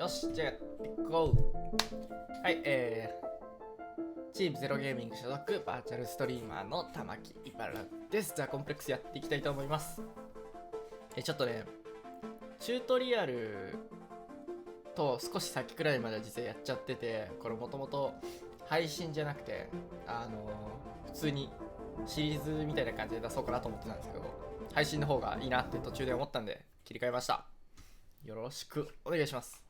よし、じゃあ、ゴー。はい、チームゼロゲーミング所属バーチャルストリーマーの玉木いばらです。じゃあ、コンプレックスやっていきたいと思います。ちょっとね、チュートリアルと少し先くらいまでは実はやっちゃってて、これもともと配信じゃなくて、普通にシリーズみたいな感じで出そうかなと思ってたんですけど、配信の方がいいなって途中で思ったんで切り替えました。よろしくお願いします。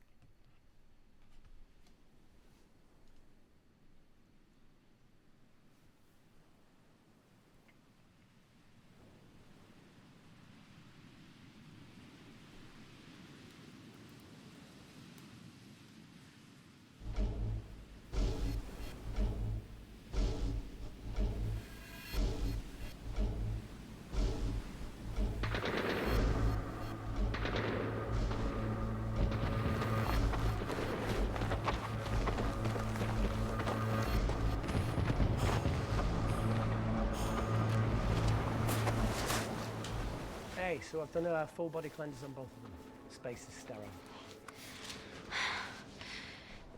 Hey, so I've done a full body cleanse on both of them. Space is sterile.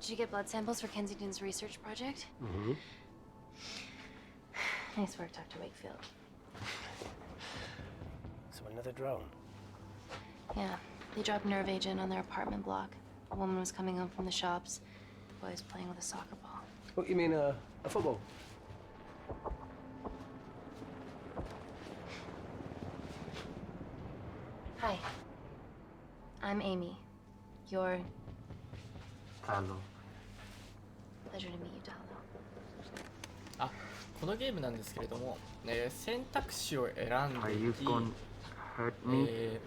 Did you get blood samples for Kensington's research project? Mm-hmm. Nice work, Dr. Wakefield. So another drone? Yeah, they dropped nerve agent on their apartment block. A woman was coming home from the shops. The boy was playing with a soccer ball. What, you mean a football? Hi. I'm Amy. You're... Hello. Pleasure to meet you, Talo. あ、このゲームなんですけれども、選択肢を選ん Are で you いき、gonna hurt me?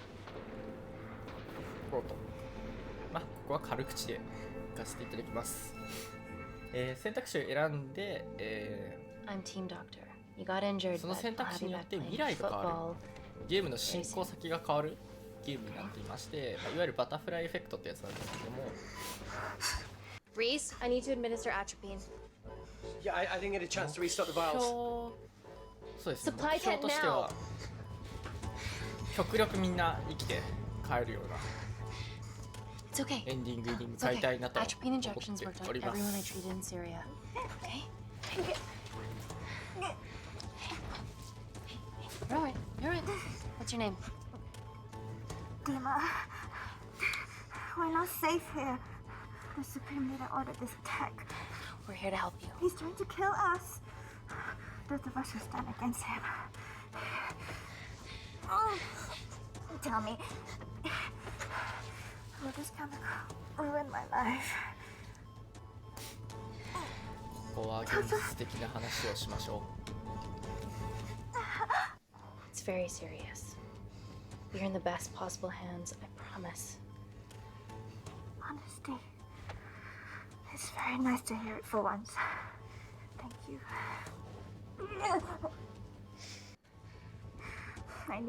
こうと。ここは軽口で行かせていただきます。選択肢を選んで、I'm Team Doctor. You got injured, その but 選 I'll 択 have 肢 you によっ back て playing 未来が変わる。 football. ゲームの進行先が変わるゲームになっていまして、いわゆるバタフライエフェクトってやつなんですけども、Reese, I need to administer atropine. Yeah, I didn't get a chance to restock the vials. そうですね、 Supply 目標としては 極力みんな生きて帰るような It's okay. エンディングに向 It's かい okay. たいなと思 Atropine っ injections て worked お on りま everyone I す。 treated in Syria. Okay? You're alright. You're alright. What's your name? Dima, we're not safe here. The Supreme Leader ordered this attack. We're here to help you. He's trying to kill us. Both of us will stand against him. Oh, tell me, will this chemical ruin my life? ここは現実的な話をしましょ It's very serious. You're in the best possible hands, I promise. Honesty. It's very nice to hear it for once. Thank you. I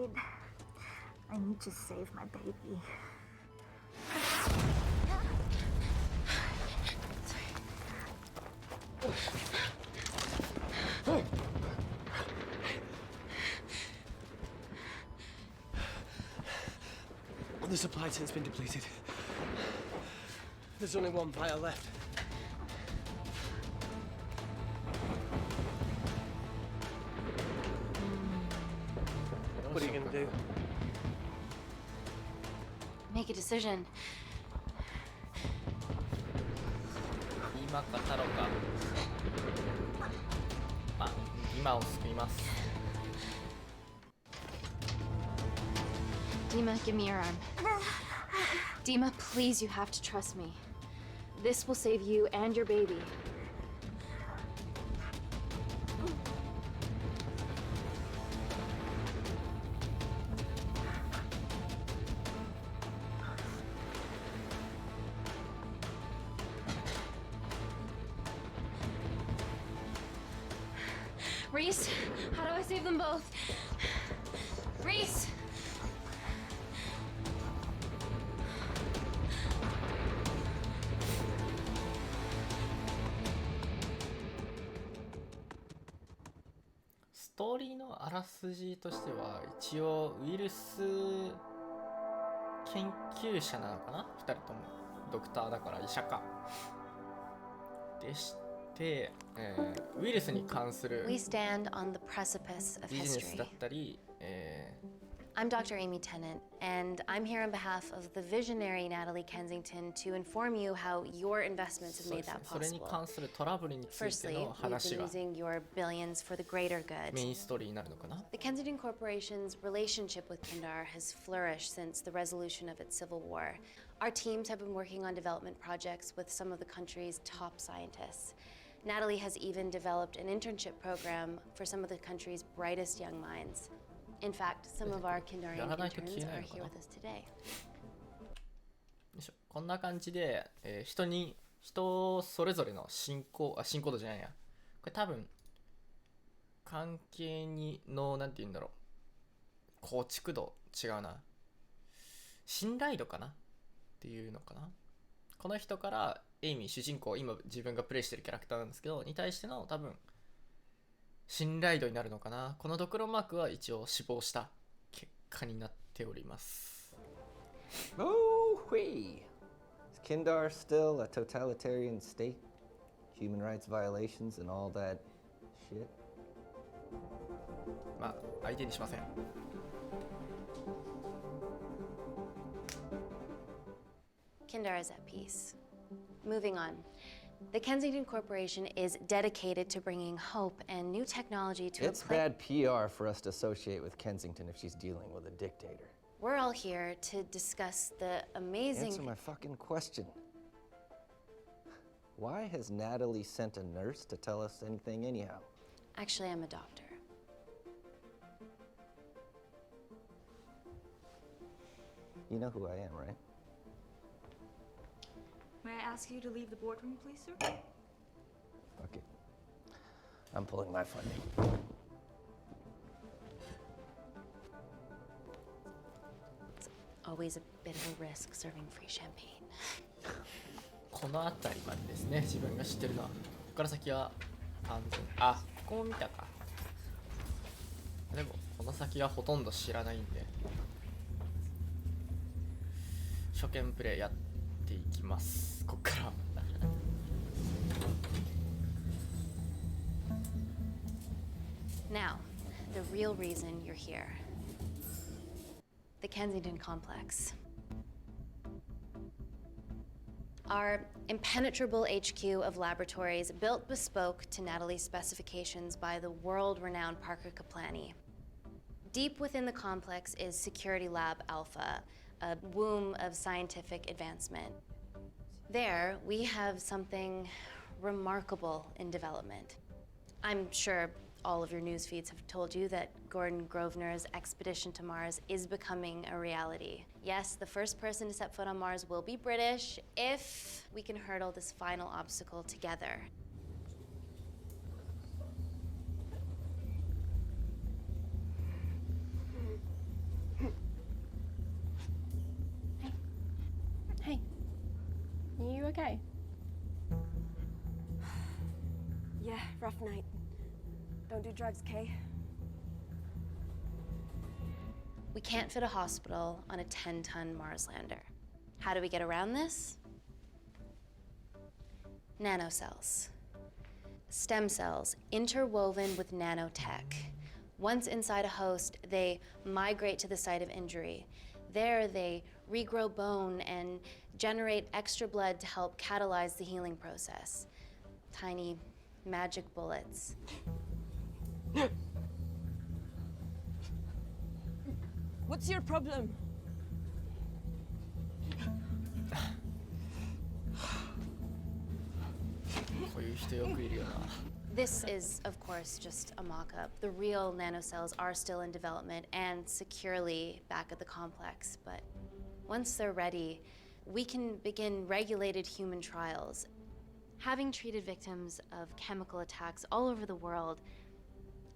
need to save my baby. The supply tent's been depleted. There's only one vial left. What are you gonna do? Make a decision. 今か太郎か。今を救います。 Dima, give me your arm. Dima, please, you have to trust me. This will save you and your baby. Reese, how do I save them both? Reese!ストーリーのあらすじとしては一応ウイルス研究者なのかな、2人ともドクターだから医者かでして、ウイルスに関する We stand on the precipice of ビジネスだ history. ったり、I'm Dr. Amy Tennant, and I'm here on behalf of the visionary Natalie Kensington to inform you how your investments have そうで made すね that それに possible. 関するトラブルについて Firstly, の we've 話 been が using your billions for the greater メ good. インストーリーになるのかな。 The Kensington Corporation's relationship with Kindar has flourished since the resolution of its civil war. Our teams have been working on development projects with some of the country's top scientists. Natalie has even developed an internship program for some of the country's brightest young minds. In fact, some of our Kindarian interns are here with us today. よいしょこんな感じで、人それぞれの進行度じゃないや、これ多分関係のなんて言うんだろう、構築度違うな、信頼度かなっていうのかな。この人からエイミー主人公、今自分がプレイしてるキャラクターなんですけどに対しての多分信頼度になるのかな。このドクロマークは一応死亡した結果になっております。 Oh, wee. Is Kindar still a totalitarian state? Human rights violations and all that shit? まあ相手にしません。Kindar is at peace. Moving on. The Kensington Corporation is dedicated to bringing hope and new technology to It's a place. bad PR for us to associate with Kensington if she's dealing with a dictator. We're all here to discuss the amazing. Answer my fucking question. Why has Natalie sent a nurse to tell us anything anyhow? Actually, I'm a doctor. You know who I am, right? May I ask you to leave the boardroom, please, sir? Fuck it. I'm pulling my funding. Always a bit of a risk serving free champagne. この辺りまでですね、自分が知ってるのは。ここから先は完全、あ、ここも見たか。でもこの先はほとんど知らないんで初見プレイやっていきます。こっからNow, the real reason you're here. The Kensington Complex. Our impenetrable HQ of laboratories built bespoke to Natalie's specifications by the world-renowned Parker Kaplani. Deep within the complex is Security Lab Alpha, a womb of scientific advancement. There, we have something remarkable in development. I'm sure all of your news feeds have told you that Gordon Grosvenor's expedition to Mars is becoming a reality. Yes, the first person to set foot on Mars will be British if we can hurdle this final obstacle together. Hey. Are you okay? Yeah, rough night. Don't do drugs, Kay. We can't fit a hospital on a 10-ton Mars lander. How do we get around this? Nanocells. Stem cells interwoven with nanotech. Once inside a host, they migrate to the site of injury. There, they regrow bone and generate extra blood to help catalyze the healing process. Tiny magic bullets. What's your problem? This is, of course, just a mock-up. The real nanocells are still in development and securely back at the complex, but once they're ready, we can begin regulated human trials. Having treated victims of chemical attacks all over the world,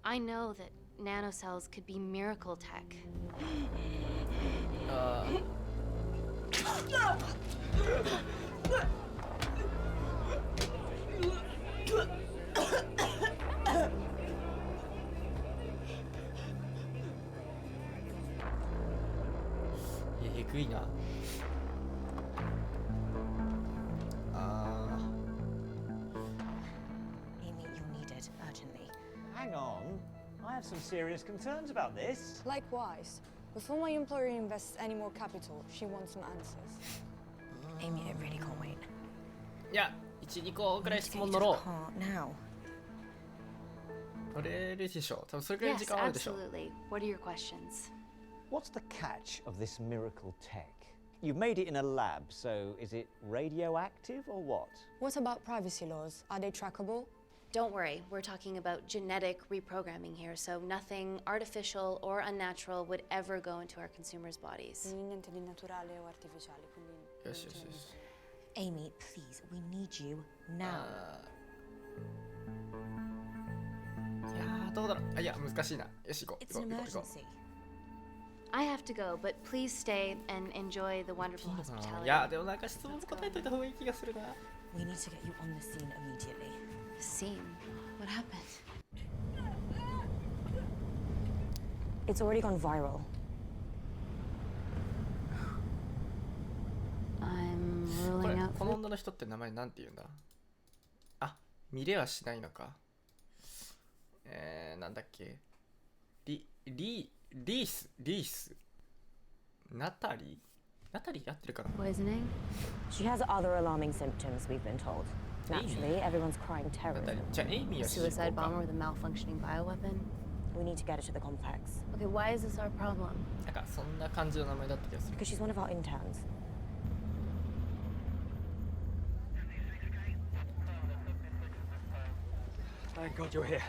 I know that nanocells could be miracle tech. have some serious concerns about this. Likewise. Before my employer invests any more capital, she wants some answers. Amy, I really can't wait. いや、1、2個くらい Let's 質 get 問 you 乗 to ろ the part now. う。取れるでしょ。多分それくらい Yes, 時間あるでしょ。 absolutely. What are your questions? What's the catch of this miracle tech? You've made it in a lab, so is it radioactive or what? What about privacy laws? Are they trackable? Don't worry, we're talking about genetic reprogramming here, so nothing artificial or unnatural would ever go into our consumers' bodies. Niente di naturale o artificiale, quindiよしよしよし。 Amy, please, we need you now. いやー、どうだろう。あ、いや、難しいな。よし、行こう。 It's 行 an こう行こう行こ emergency. I have to go, but please stay and enjoy the う。い wonderful いのかな。 hospitality. いや、でもなんか質問答えといた方がいい気がするな。 We need to get you on the scene immediately. Scene. What happened? It's already gone viral. I'm これ ruling out この女の人って名前なんて言うんだ。あ、見れはしないのか。なんだっけ。リース。ナタリー合ってるかな。 poisoning. She has other alarming symptoms, we've been told. Naturally, everyone's crying ナタリ terrorism. ー。じゃあエイミーは主人 Suicide 公 bomber か。 with a malfunctioning bioweapon. We need to get her to the complex. Okay, why is this our problem? なんかそんな感じの名前だった気がする。 Because she's one of our interns. Thank God you're here.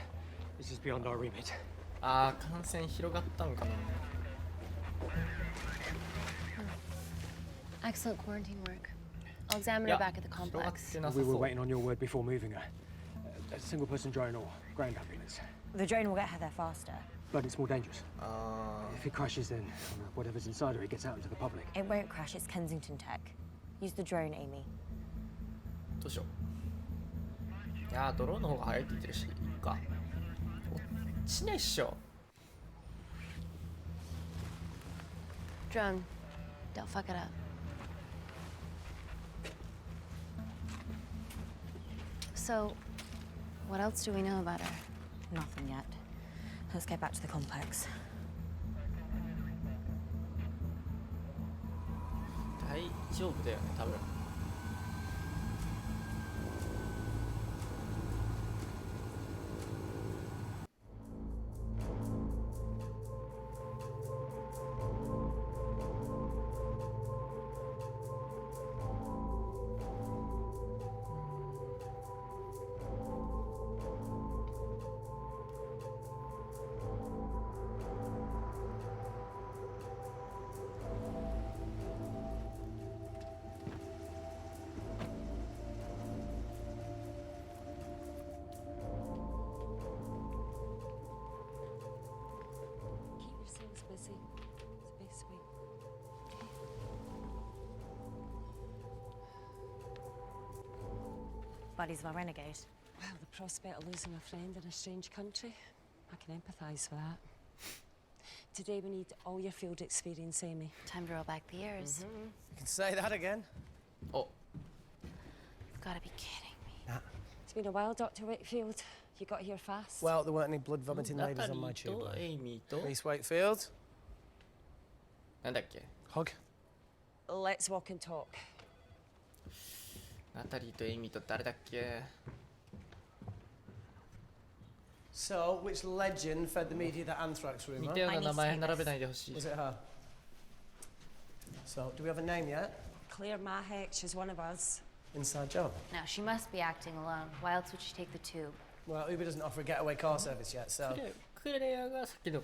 This is beyond our remit. あー、感染広がったのかな。 Excellent quarantine work. I'll examine い her や、 back at the 広がっ complex. てなさ We そ were う。 waiting on your word before moving her. A single person drone or ground ambulance. The drone will get her there faster. But it's more dangerous. あ If it crashes, then whatever's inside her, it gets out into the public. It won't crash, it's Kensington tech. Use the drone, Amy. ー、どうしよう。いやー、ドローンの方が早いって言ってるし、いいか。落ちないっしょ。 Drone, don't fuck it up. So, what else do we know about her? Nothing yet. Let's get back to the complex. 大丈夫だよね、多分。Keep yourselves busy. It's the best way. Buddies of our renegade. Well, the prospect of losing a friend in a strange country, I can empathise with that. Today we need all your field experience, Amy. Time to roll back the years. You can say that again. お、 You've got to be kidding me. It's been a while, Dr. Wakefield. You got here fast. Well, there weren't any blood vomiting ナ ladies タリ on my ー tube と line. エイミーと、 Reese Wakefield. なんだっけ。 Hug. Let's walk and talk. ナタリーとエイミーと誰だっけ。 So, which legend fed the media that anthrax 似 rumor? たような名前並べないでほしい。 Was it her? So, do we have a name yet? Claire Mahek, she's one of us. Inside job. Now, she must be acting alone. Why else would she take the tube? Well, Uber doesn't offer a getaway car service yet, so. クレアがさっきの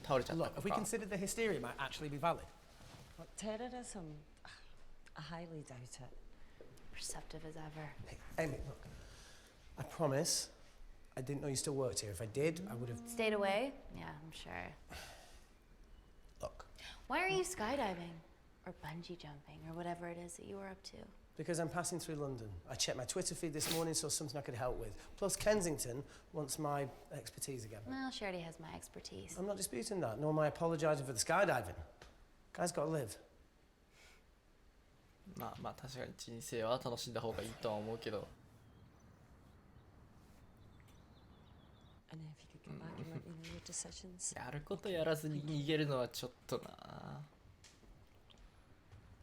倒れちゃった Look, と if we か。 considered the hysteria might actually be valid. What, terrorism? I highly doubt it. Perceptive as ever. Hey, Amy, look. I promise I didn't know you still worked here. If I did, I would have. Stayed away? Yeah, I'm sure. Look, Why are you skydiving? Or bungee jumping? Or whatever it is that you were up to? because I'm passing through London. I checked my Twitter feed this morning, saw something I could help with. Plus, Kensington wants my expertise again. Well, she already has my expertise. I'm not disputing that, nor am I apologising for the skydiving. Guy's got to live. まあまあ確かに人生は楽しんだ方がいいとは思うけど。 And if you could get back and let me know your decisions. やることやらずに逃げるのはちょっとな。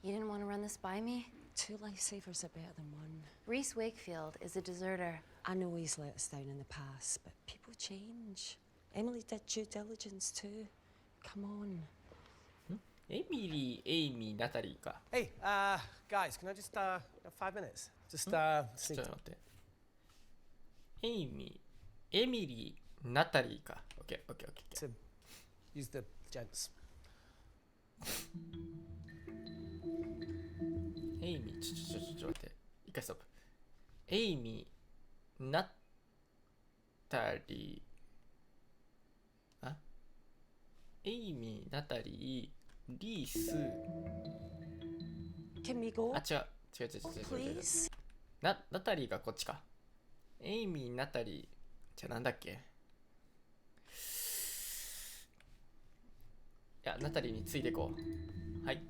You didn't want to run this by me? 2 lifesavers are better than 1. Reese Wakefield is a deserter. I know he's let us down in the past, but people change. Emily did due diligence too. Come on. エミリー、エイミー、ナタリーか。 Hey, guys, can I just, have 5 minutes? Just, ちょ sneak っと待って。エイミー、エミリー、ナタリーか。オッケー、オッケー、オッケー。 to use the gents. エイミー、ちょっと待って。一回ストップ。エイミー、ナタリー、あエイミー、ナタリー、リース、 Can we go? あ、違う。Please? ナタリーがこっちか。エイミー、ナタリー、じゃあなんだっけ。いや、ナタリーについていこう。はい。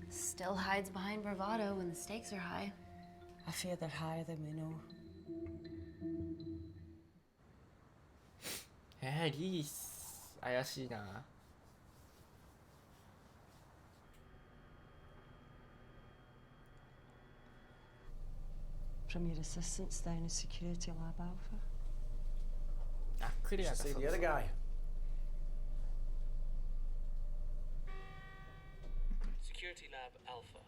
Still hides behind bravado when the stakes are high. I fear they're higher than we know. リース、怪しいな。From your assistants down in Security Lab Alpha. あ、クレア Should が see そう the そ other う guy. Security Lab Alpha.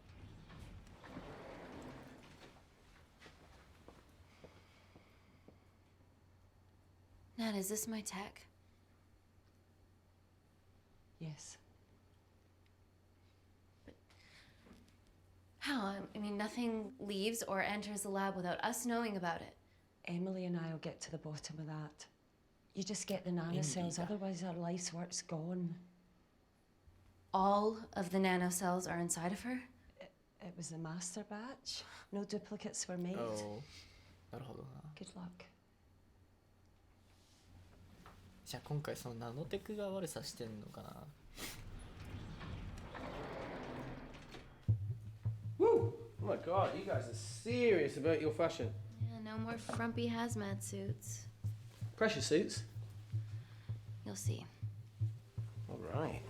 Nat, is this my tech? Yes. How? I mean, nothing leaves or enters the lab without us knowing about it. Emily and I will get to the bottom of that. You just get the nanocells, otherwise our life's work's gone. All of the nanocells are inside of her? It was the master batch. No duplicates were made. なるほどな。 Good luck. じゃあ今回そのナノテクが悪さしてんのかな。 Woo! Oh my god, you guys are serious about your fashion. Yeah, no more frumpy hazmat suits. Pressure suits? You'll see. Alright.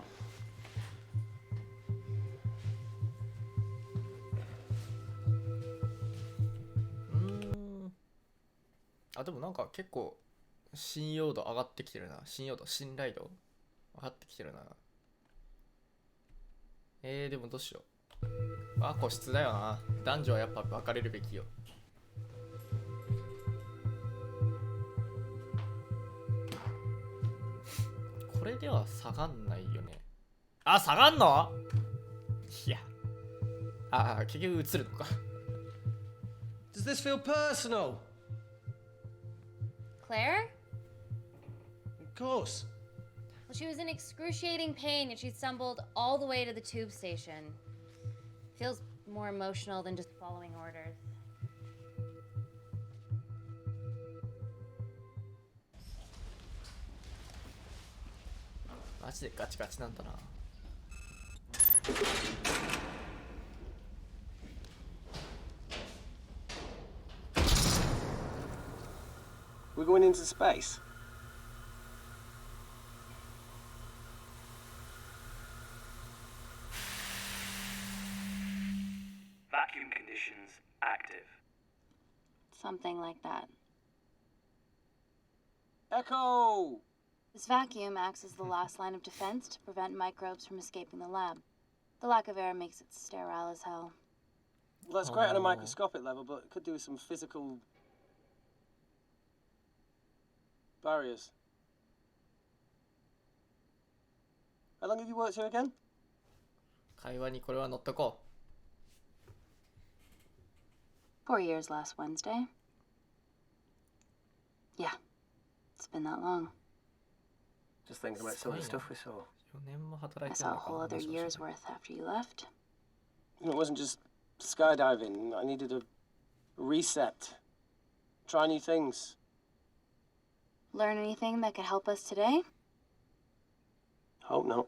あ、でもなんか結構信用度上がってきてるな。信頼度上がってきてるな。でもどうしよう。個室だよな。男女はやっぱ分かれるべきよ。これでは下がんないよね。あ、下がんの？いや。結局映るのか。Does this feel personal? Claire? Of course. Well, she was in excruciating pain and she stumbled all the way to the tube station. Feels more emotional than just following orders.マジでガチガチなんだな。We're going into space. Vacuum conditions active. Something like that. Echo! This vacuum acts as the last line of defense to prevent microbes from escaping the lab. The lack of air makes it sterile as hell. Well, that's great on a microscopic level, but it could do with some physical barriers. How long have you worked here again? 会話にこれは乗っとこ 4 years last Wednesday. Yeah, it's been that long. Just thinking about some of the stuff we saw. う。4年も働 I いてる saw の a か。 whole other year's worth after you left. It wasn't just skydiving. I needed a reset. Try new things. Learn anything that could help us today? Hope not.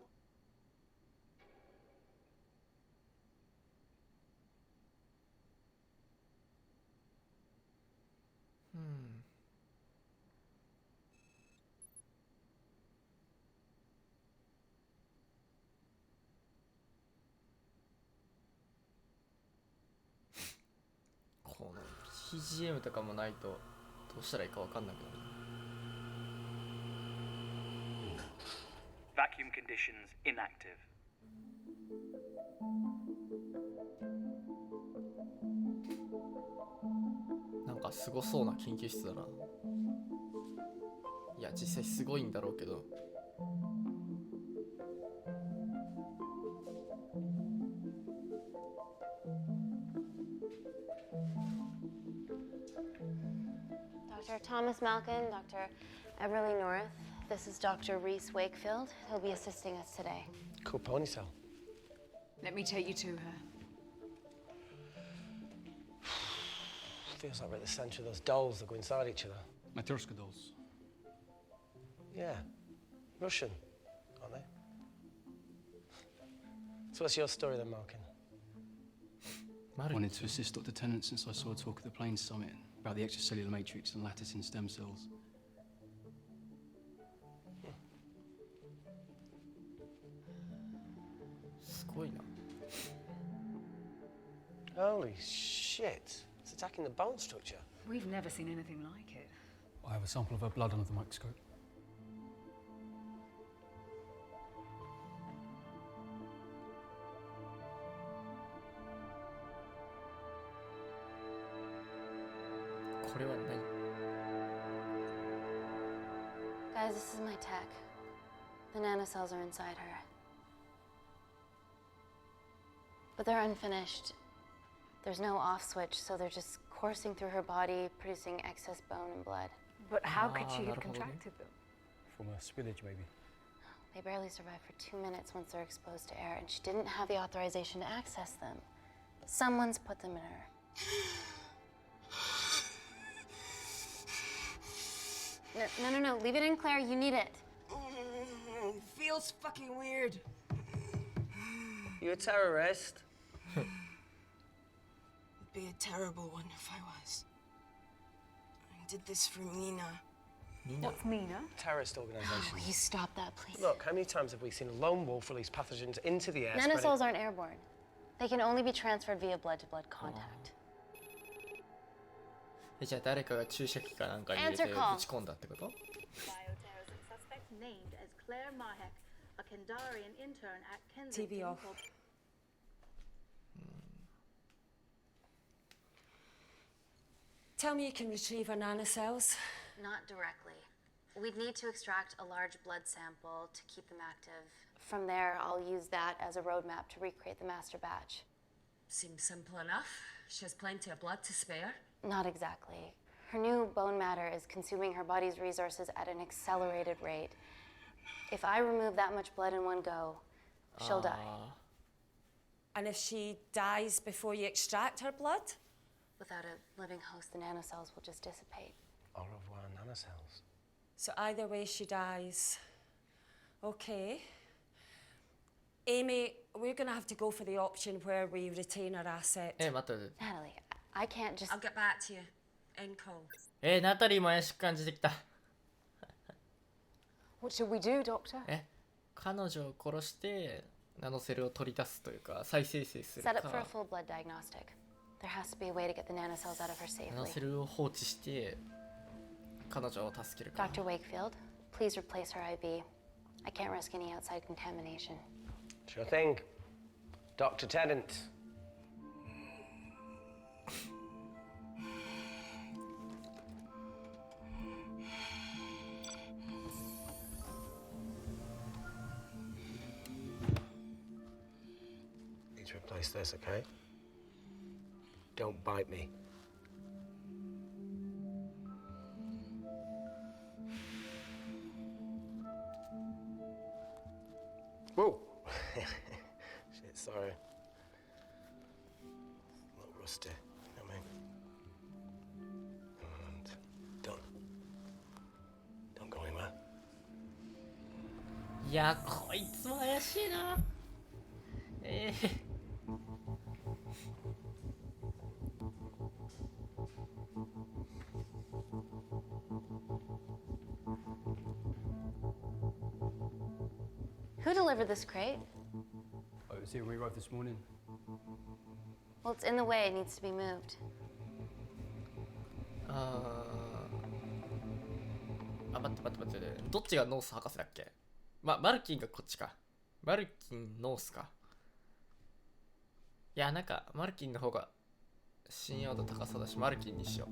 BGM とかもないとどうしたらいいかわかんなくなる。 Vacuum conditions inactive. なんかすごそうな研究室だな。いや実際すごいんだろうけど。Dr. Thomas Malkin, Dr. Everly North. This is Dr. Reese Wakefield. He'll be assisting us today. Cool ponytail. Let me take you to her. Feels like we're at the centre of those dolls that go inside each other. Matryoshka dolls. Yeah. Russian, aren't they? So what's your story then, Malkin? Wanted to assist Dr. Tennant since I saw a talk at the Plains Summit about the extracellular matrix and lattice in stem cells. Holy shit. It's attacking the bone structure. We've never seen anything like it. I have a sample of her blood under the microscope. Guys, this is my tech. The nanocells are inside her. But they're unfinished. There's no off switch, so they're just coursing through her body, producing excess bone and blood. But how could she have contracted them? From a spillage, maybe. They barely survive for 2 minutes once they're exposed to air, and she didn't have the authorization to access them. Someone's put them in her. No, leave it in, Claire. You need it. Feels fucking weird. You a terrorist? It'd be a terrible one if I was. I did this for Nina. What's Nina? Terrorist organisation. Oh, you stop that, please. Look, how many times have we seen a lone wolf release pathogens into the air? Nanocells aren't airborne. They can only be transferred via blood-to-blood contact. じゃあ誰かが注射器かなんかに入れてぶち込んだってこと？ Bioterrorism suspect named as Claire Mahek, a Kandarian intern at Kensington. TV off. Tell me you can retrieve her nanocells. Not directly. We'd need to extract a large blood sample to keep them active. From there, I'll use that as a roadmap to recreate the master batch. Seems simple enough. She has plenty of blood to spare. Not exactly. Her new bone matter is consuming her body's resources at an accelerated rate. If I remove that much blood in one go, she'll die. And if she dies before you extract her blood? Without a living host, the nanocells will just dissipate. Au revoir, nanocells. So either way, she dies. Okay. Amy, we're gonna have to go for the option where we retain our asset. Natalie, I can't just... I'll get back to you. End call. ナタリーも怪しく感じてきた。 What should we do, Doctor? 彼女を殺してナノセルを取り出すというか再生成するか。 Set up for a full blood diagnostic. There has to be a way to get the nanocells out of her safely. ナノセルを放置して彼女を助けるか。 Dr. Wakefield, please replace her IV. I can't risk any outside contamination. Sure thing. Dr. Tennant. Need to replace this, okay? Don't bite me. Whoa! Shit, sorry. A little rusty, you know what I mean? And don't go anywhere. いや、こいつも怪しいな。Who delivered this crate? Oh, it was here when we arrived this morning. Well, it's in the way. It needs to be moved. 待って待って待って、どっちがノース博士だっけ？マルキンがこっちか。マルキンノースか。いや、なんかマルキンの方が信用度高そうだし、マルキンにしよう。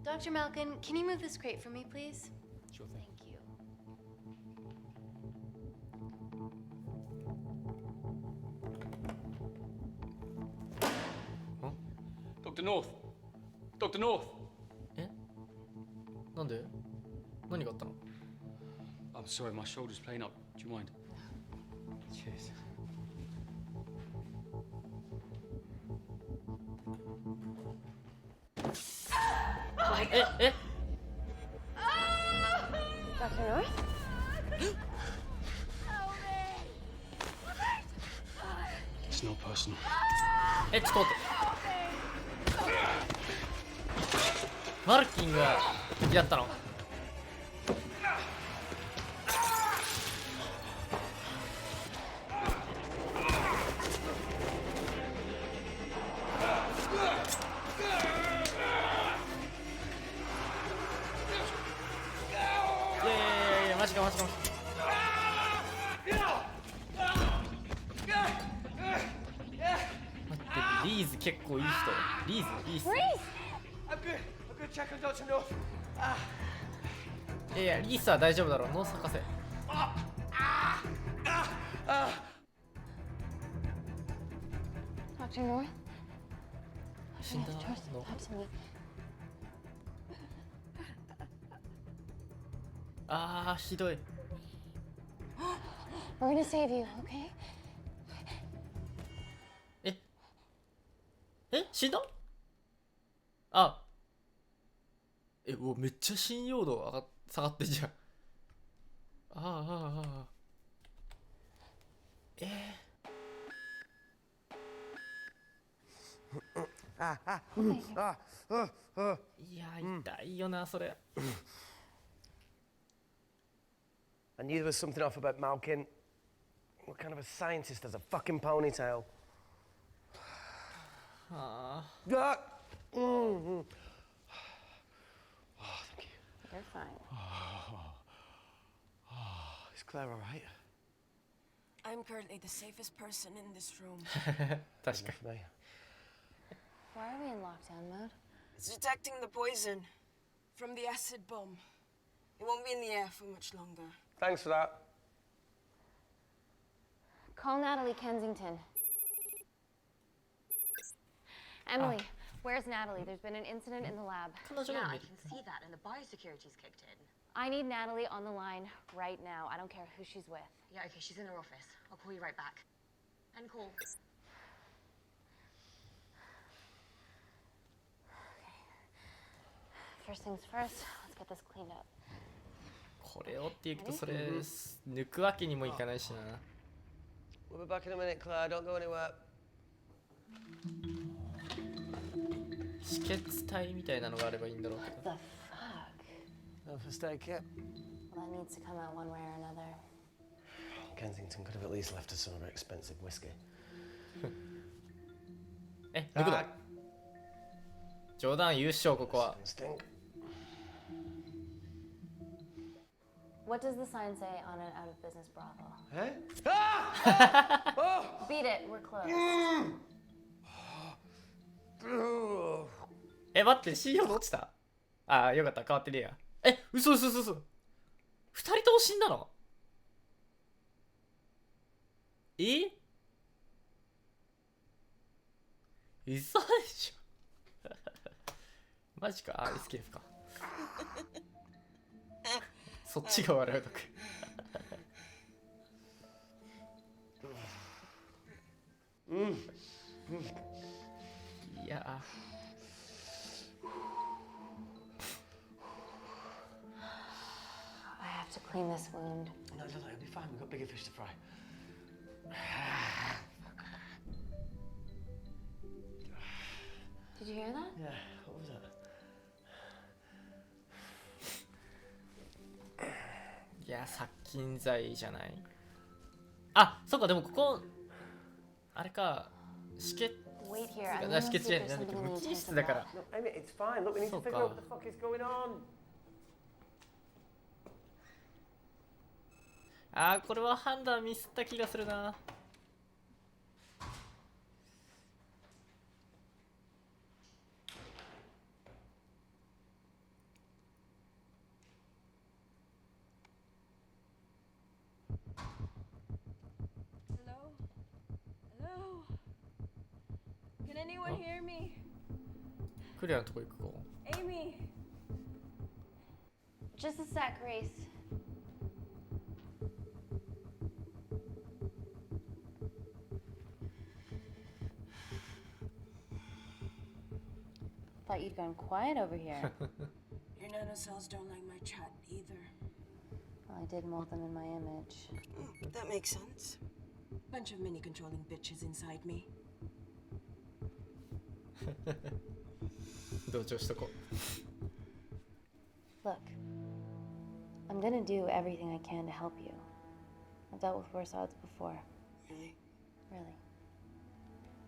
Dr. Malkin, can you move this crate for me, please? Sure thing. Thank you. Dr. North! Dr. North! え？なんで？何があったの？ I'm sorry, my shoulder's playing up. Do you mind? Cheers. Dr. North? It's not personal. ちょっと待って。マルキンが敵だったの？いやマジかマジかマジか。待って、リーズ結構いい人。リーズいいっすね。いやリースは大丈夫だろう。ノース博士。Dr. North? 死んだの？ Talk to me. ひどい。 We're gonna save you, okay? 死んだ？うわめっちゃ信用度下がってんじゃん。いや痛いよなそれ。 I knew there was something off about Malkin. What kind of a scientist has a fucking ponytail? Oh, thank you. You're fine. Is Claire all right? I'm currently the safest person in this room. 確かに。 Why are we in lockdown mode? It's detecting the poison from the acid bomb. It won't be in the air for much longer. Thanks for that. Call Natalie Kensington. Emily, where's Natalie? There's been an incident in the lab. Yeah, I can see that, and the biosecurity's kicked in. I need Natalie on the line right now. I don't care who she's with. Yeah, okay, she's in her office. I'll call you right back. End call. First things first, let's get this cleaned up. これをって言うとそれ抜くわけにもいかないしな。 We'll be back in a minute, Claire. Don't go anywhere. 止血体みたいなのがあればいいんだろうけど。 The fuck? No first aid kit. Well, that needs to come out one way or another. Kensington could have at least left us some of her expensive whiskey. 抜くの？冗談言うっしょここは。 Stink. What does the sign say on an out of business brothel? Eh? Beat it, we're closed. 待って、信用度落ちた？よかった、変わってねえや。嘘。二人とも死んだの？嘘でしょ。マジか。エスケープか。そっちが笑うとく。いや。 I have to clean this wound. No, it'll be fine. We've got bigger fish to fry. Did you hear that? Yeah, what was that? いや、殺菌剤じゃない？そっか、でもここあれか、止血 wait here. I'm 座 gonna 敷 see 地 if じゃ there's なんだっけ something in 無 the 機質 utensil だから belt. No, Amy, it's fine. Look, we need to figure out what the fuck is going on. あーこれは判断ミスった気がするな。Hello? Hello? Can anyone hear me? クリアのとこ行くか。 Amy? Just a sec, Grace. Thought you'd gone quiet over here. Your nanocells don't like my chat either. Well, I did mold them in my image. That makes sense. Bunch of mini controlling bitches inside me. 同調しとこ Look, I'm gonna do everything I can to help you. I've dealt with worse odds before. Really? Really.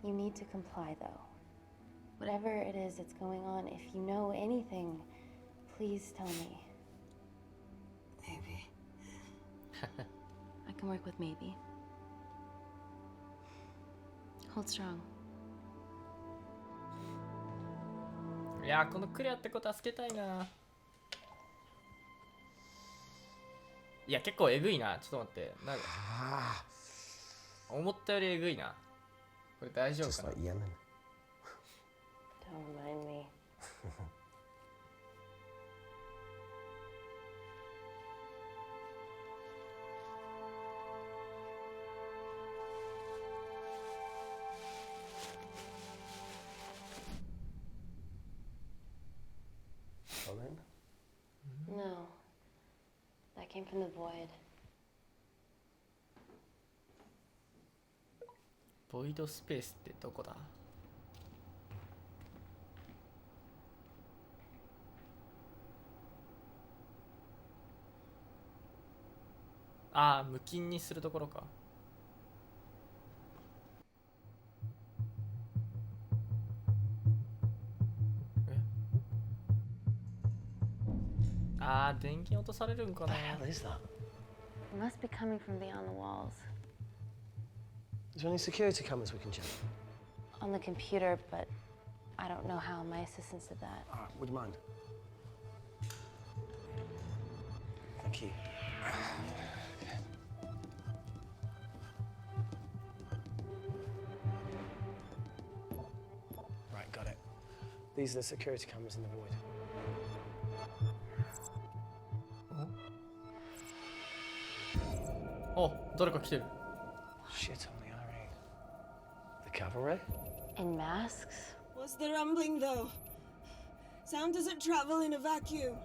You need to comply, though. Whatever it is that's going on, if you know anything, please tell me. Maybe. I can work with maybe. Hold strong. う。いやーこのクリアって子助けたいな。いや結構えぐいな。ちょっと待って。なんか思ったよりえぐいな。これ大丈夫かな。 Just like Yemen. Don't remind me. Comment? No. That came from the void. ボイドスペースってどこだ。ああ、無菌にするところか。えああ、電源落とされるんかな。 What the hell is that? It must be coming from beyond the walls. Is there any security cameras we can check? On the computer, but I don't know how. My assistants did that. All right, would you mind? Thank you. Right, got it. These are the security cameras in the void. お、誰か来てる。 Shit on the irene. The cavalry? In masks? What's the rumbling though? Sound doesn't travel in a vacuum.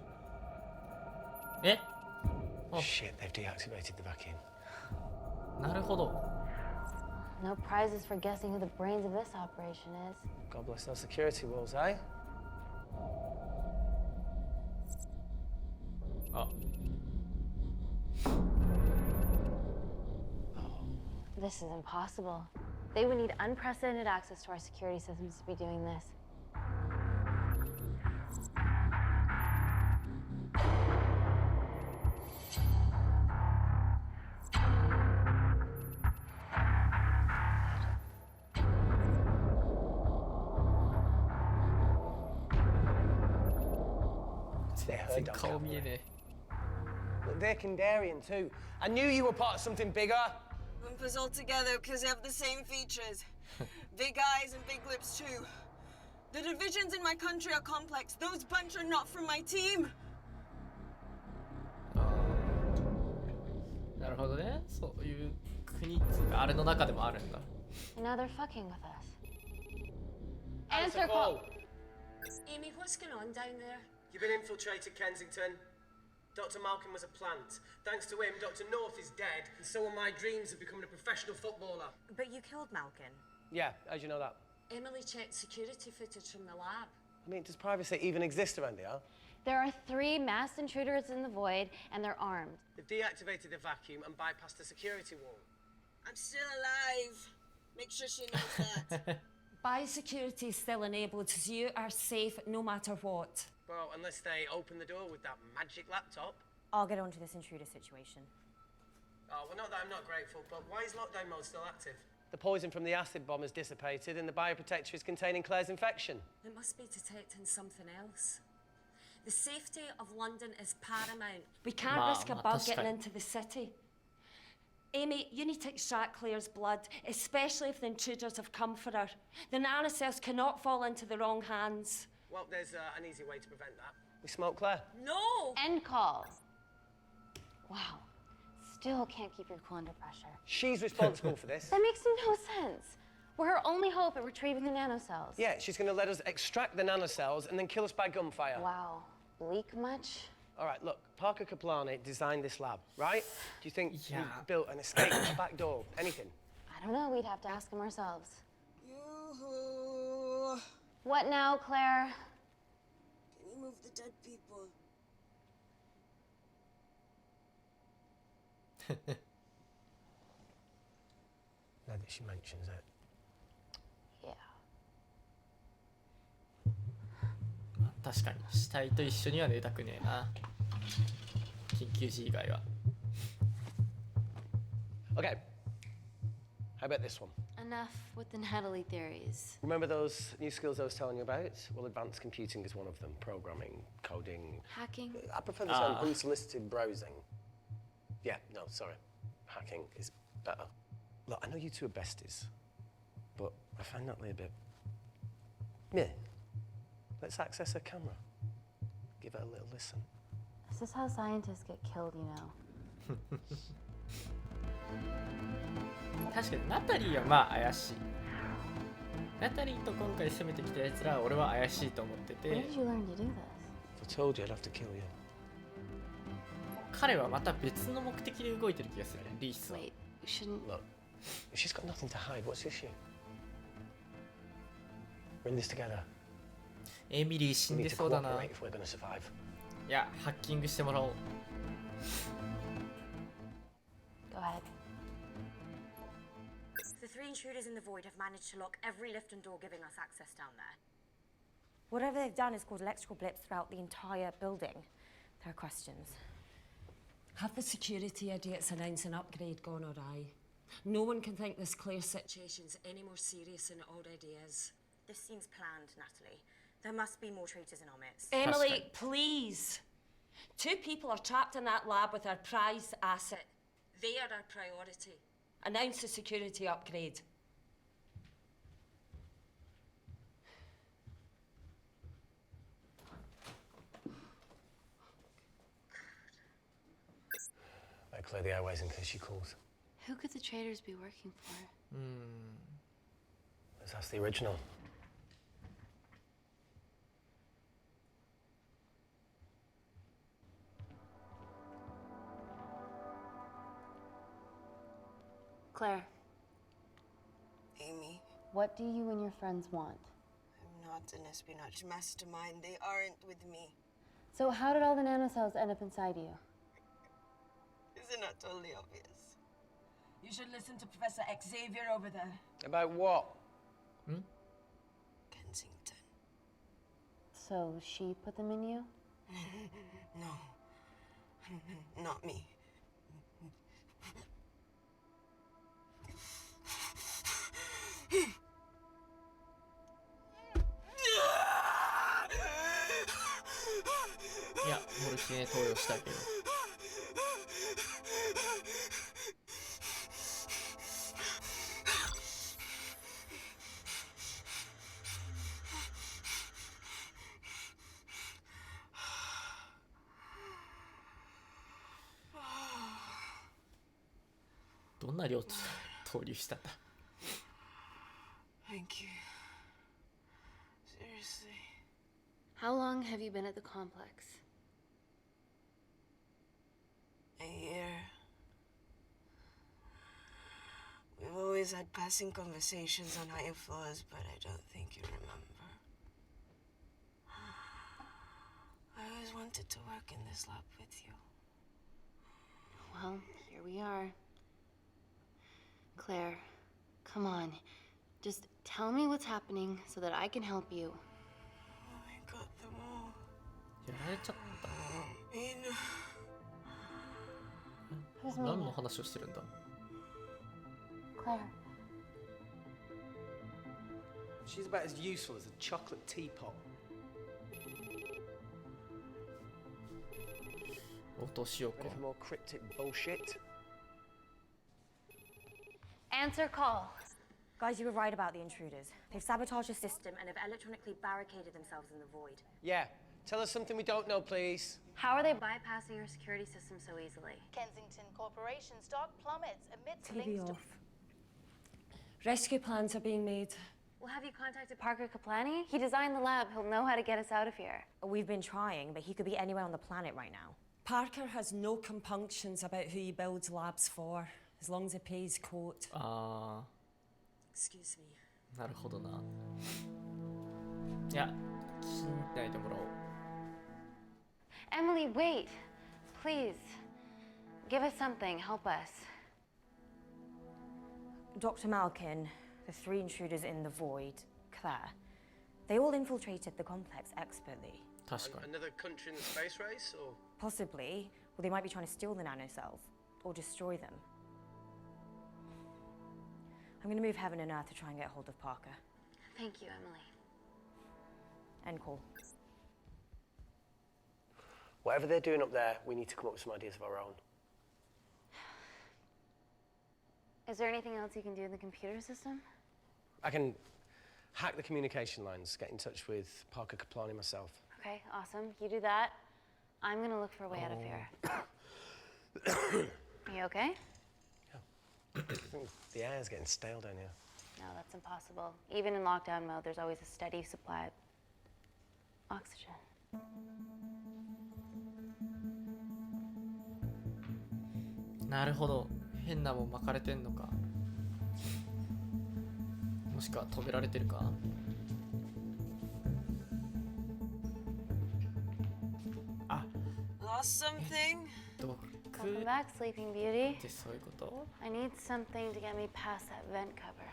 え Shit, they've deactivated the vacuum. なるほど。 No prizes for guessing who the brains of this operation is. God bless those security walls, eh? あ、 This is impossible. They would need unprecedented access to our security systems to be doing this. They 全 heard 然 that 顔見え cavalry. ね Look, they're Kandarian too. I knew you were part of something bigger. Lump us all together because they have the same features. Big eyes and big lips too. The divisions in my country are complex. Those bunch are not from my team. え。なるほどね。そういう国があれの中でもあるんだ。 And now they're fucking with us. Answer call! Amy, what's going on down there? You've been infiltrated, Kensington. Dr. Malcolm was a plant. Thanks to him, Dr. North is dead, and so are my dreams of becoming a professional footballer. But you killed Malkin. Yeah, how'd you know that? Emily checked security footage from the lab. I mean, does privacy even exist around here? There are 3 masked intruders in the void, and they're armed. They've deactivated the vacuum and bypassed the security wall. I'm still alive. Make sure she knows that. Biosecurity is still enabled, so you are safe no matter what. Well, unless they open the door with that magic laptop. I'll get onto this intruder situation. Oh, well, not that I'm not grateful, but why is lockdown mode still active? The poison from the acid bomb has dissipated and the bioprotector is containing Claire's infection. It must be detecting something else. The safety of London is paramount. We can't risk a bug getting into the city. Amy, you need to extract Claire's blood, especially if the intruders have come for her. The nanocells cannot fall into the wrong hands. Well, there's an easy way to prevent that. We smoke Claire. No! End call. Wow. Still can't keep your cool under pressure. She's responsible for this. That makes no sense. We're her only hope at retrieving the nanocells. Yeah, she's going to let us extract the nanocells and then kill us by gunfire. Wow. Bleak much? All right, look, Parker Kaplani designed this lab, right? Do you think Yeah. we built an escape, a back door, anything? I don't know. We'd have to ask him ourselves. Yoo-hoo! What now, Claire? Can you move the dead people? Now that she mentions it. Yeah. 確かに死体と一緒には寝たくねえな。緊急時以外は。Okay. How about this one? Enough with the Natalie theories. Remember those new skills I was telling you about? Well, advanced computing is one of them. Programming, coding. Hacking? I prefer the term unsolicited browsing. Yeah, no, sorry. Hacking is better. Look, I know you two are besties, but I find Natalie a bit... Meh. Let's access her camera. Give her a little listen. This is how scientists get killed, you know. 確かにナタリーはまあ怪しい。ナタリーと今回攻めてきたやつらは俺は怪しいと思ってて。Where did you learn to do this? If I told you, I'd have to kill you. 彼はまた別の目的で動いてる気がする。リースは。Wait, we shouldn't. Look, she's got nothing to hide. What's the issue? We're in this together. エミリー死ん We で need to そうだな。 cooperate if we're going to survive. いや、ハッキングしてもらおう。Go ahead. The three intruders in the void have managed to lock every lift and door, giving us access down there. Whatever they've done is caused electrical blips throughout the entire building. There are questions. Have the security idiots announce an upgrade gone awry? No one can think this Claire situation's any more serious than it already is. This seems planned, Natalie. There must be more traitors in our midst. Emily, please. 2 people are trapped in that lab with our prized asset. They are our priority. Announce the security upgrade. I clear the airways in case she calls. Who could the traitors be working for? Let's ask the original. Claire, Amy, what do you and your friends want? I'm not an espionage mastermind. They aren't with me. So how did all the nanocells end up inside you? Is it not totally obvious? You should listen to Professor Xavier over there. About what? Kensington. So she put them in you? No. Not me. Yeah, モルヒネ投与したけど。どんな量投入したんだ。 Thank you. Seriously. How long have you been at the complex? A year. We've always had passing conversations on higher floors, but I don't think you remember. I always wanted to work in this lab with you. Well, here we are. Claire, come on. Just tell me what's happening so that I can help you. I got them all やられちゃった。 in. 何の話をしてるんだ？ Claire. She's about as useful as a chocolate teapot. 応答しようか。 Ready for more cryptic bullshit? Answer call. Guys, you were right about the intruders. They've sabotaged the system And have electronically barricaded themselves in the void. Yeah. Tell us something we don't know, please. How are they bypassing your security system so easily? Kensington Corporation's stock plummets amidst TV links to... off. Rescue plans are being made. Well, have you contacted Parker Kaplani? He designed the lab. He'll know how to get us out of here. We've been trying, but he could be anywhere on the planet right now. Parker has no compunctions about who he builds labs for, as long as he pays court. Excuse me. なるほどな。いや、信頼でもらおう。 Emily, wait. Please. Give us something. Help us. Dr. Malkin, the 3 intruders in the void, Claire, they all infiltrated the complex expertly. 確かに。 Another country in the space race, or? Possibly, or they might be trying to steal the nanocells, or destroy them. I'm going to move heaven and earth to try and get hold of Parker. Thank you, Emily. End call. Whatever they're doing up there, we need to come up with some ideas of our own. Is there anything else you can do in the computer system? I can hack the communication lines, get in touch with Parker Kaplani myself. Okay, awesome. You do that. I'm gonna look for a way out of here. Are you okay? I think the air's getting stale down here. No, that's impossible. Even in lockdown mode, there's always a steady supply of oxygen. なるほど。変なもん巻かれてんのか。もしくは止められてるか。あ、 Lost something? 毒 Welcome back, Sleeping Beauty. ってそういうこと？ I need something to get me past that vent cover.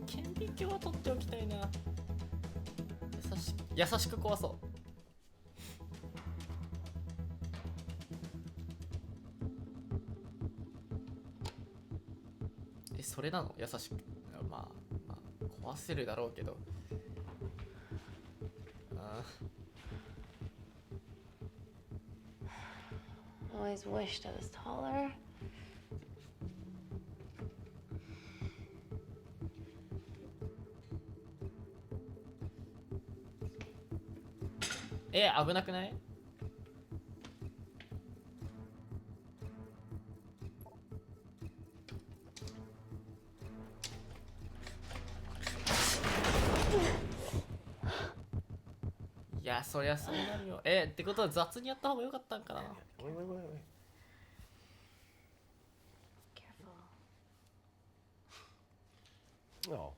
顕微鏡は取っておきたいな。優しく壊そう。それなの？優しく。まあ壊せるだろうけど。Always wished I was taller. Eh, 危なくない？いや、そりゃそうなるよ。ってことは雑にやった方が良かったんかな。Wait. Oh,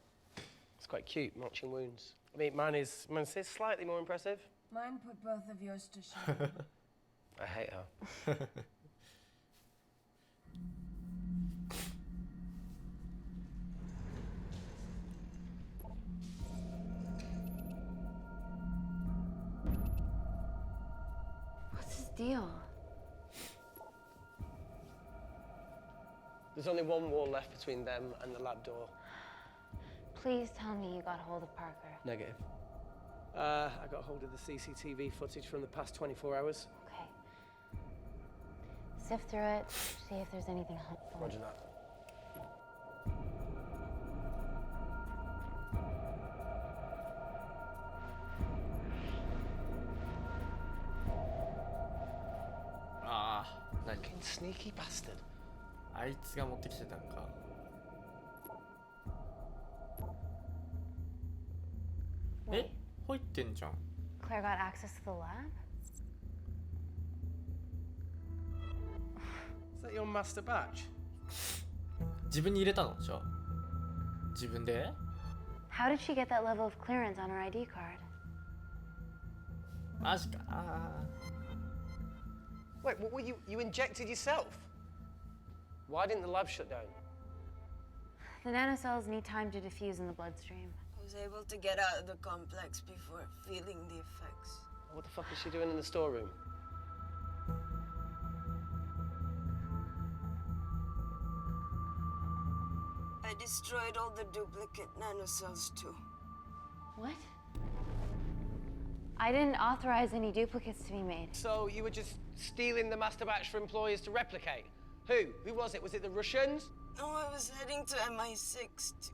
it's quite cute, matching wounds. I mean, mine's slightly more impressive. Mine put both of yours to shame. I hate her. What's his deal? There's only one wall left between them and the lab door. Please tell me you got hold of Parker. Negative. I got hold of the CCTV footage from the past 24 hours. Okay. Sift through it, see if there's anything helpful. Roger that. Fucking sneaky bastard. あいつが持ってきてたんか。入ってんじゃん。 Claire got access to the lab? Is that your master batch? 自分に入れたの？じゃあ自分で？ How did she get that level of clearance on her ID card? マジか。Wait, what were you injected yourself? Why didn't the lab shut down? The nanocells need time to diffuse in the bloodstream. I was able to get out of the complex before feeling the effects. What the fuck is she doing in the storeroom? I destroyed all the duplicate nanocells too. What? I didn't authorize any duplicates to be made. So you were just stealing the master batch for employers to replicate? Who? Who was it? Was it the Russians? No, I was heading to MI6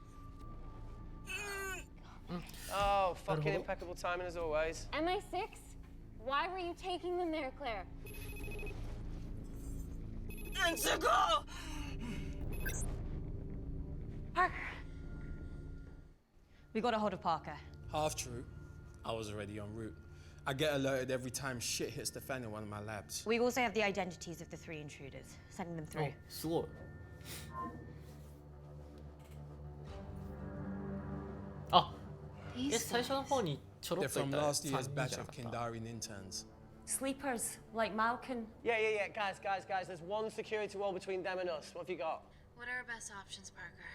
Oh, fucking impeccable timing as always. MI6? Why were you taking them there, Claire? Let's go! Parker! We got a hold of Parker. Half true. I was already en route. I get alerted every time shit hits the fan in one of my labs. We also have the identities of the 3 intruders. Sending them through. すごい。あ、最初の方にちょろっ They're と from いた last 3 year's 人 batch じゃな of かった。 Kindarian interns. Sleepers, like Malkin. Yeah, guys, there's one security wall between them and us. What have you got? What are our best options, Parker?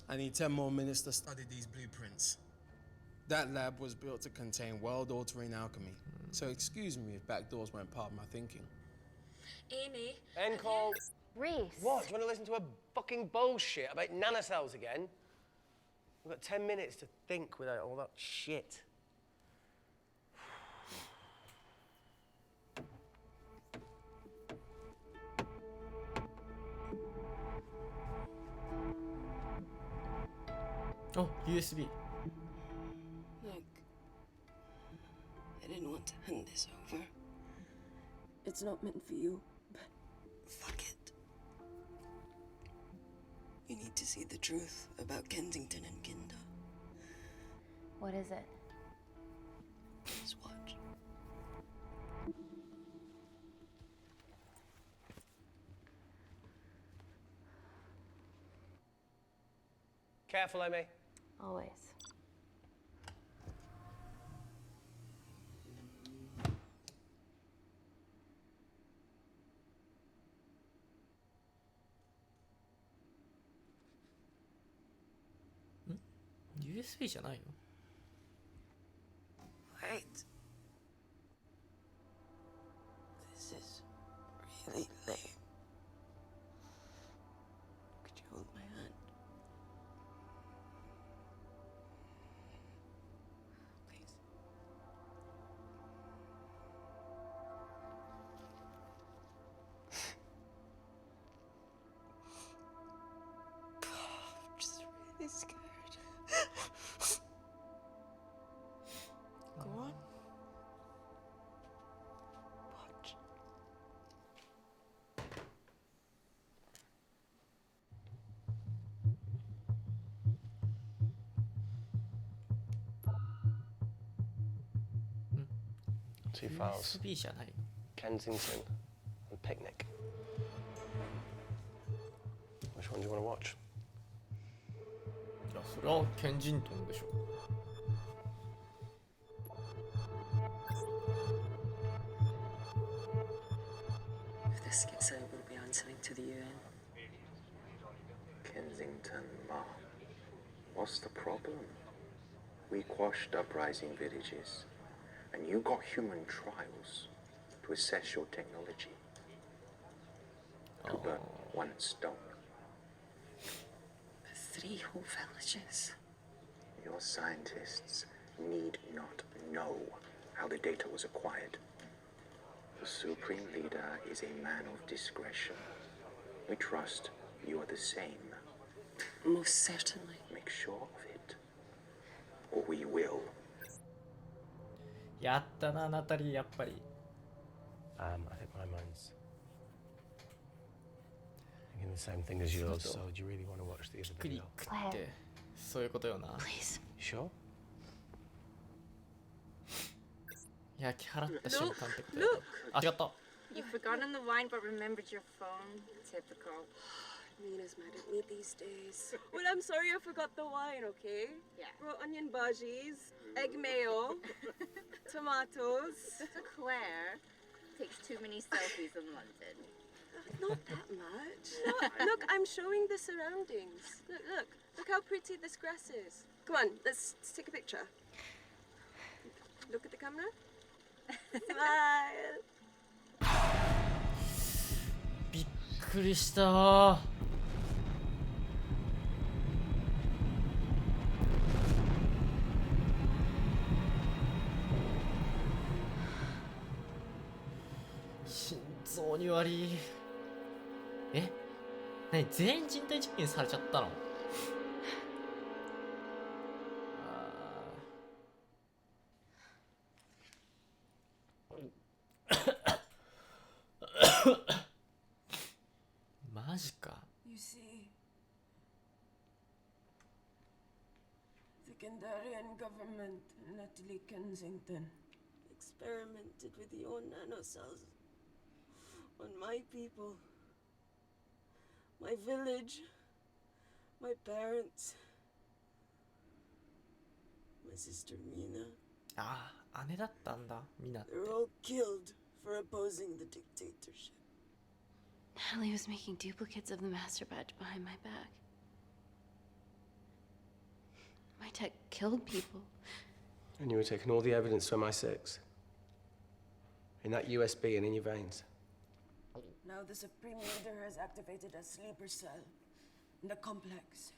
I need 10 more minutes to study these blueprints. That lab was built to contain world-altering alchemy. So excuse me if backdoors weren't part of my thinking. Amy. End call. Reese. What? Do you want to listen to a fucking bullshit about nanocells again? We've got 10 minutes to think without all that shit. Oh, USB. Look, I didn't want to hand this over. It's not meant for you, but fuck it. You need to see the truth about Kensington and Kinder. What is it? Please watch. Careful, Amy. Always. USB じゃないの Wait. This is really lame. Could you hold my hand? Please. I'm just really scared. Go on. Watch. Two files. USB じゃないの Kensington and Picnic. Which one do you want to watch? いや、それはケンジントンでしょ。If this gets out, we'll be answering to the UN. Kensington, Ma. What's the problem? We quashed uprising villages, and you got human trials to assess your technology. To burn one stone. 3 whole villages. Your scientists need not know how the data was acquired. The Supreme Leader is a man of discretion. We trust you are the same. Most certainly. Make sure of it, or we will. やったな、ナタリー、やっぱり。I think my mind's thinking the same thing as yours. So do you really want to watch the other クリ video? ックってそういうことよな。 Please. Sure. 焼き払った瞬間ってことやな。あ、違った。 You've forgotten the wine but remembered your phone. Typical. Mina's mad at me these days. Well, I'm sorry I forgot the wine, okay? Yeah. Brought onion bhajis, egg mayo, tomatoes. So Claire takes too many selfies in London. Not that much. Look, I'm showing the surroundings. Look how pretty this grass is. Come on, let's take a picture. Look at the camera. Smile. びっくりした。心臓に悪い。え、何、全員人体実験されちゃったの？マジか。 You see, the Kandarian government and Natalie Kensington experimented with your nanocells on my people, my village, my parents, my sister Mina. ああ、姉だったんだ、みんな。 They're all killed for opposing the dictatorship. Natalie was making duplicates of the master badge behind my back. My tech killed people. And you were taking all the evidence to MI6? In that USB and in your veins? Now the Supreme Leader has activated a sleeper cell in the complex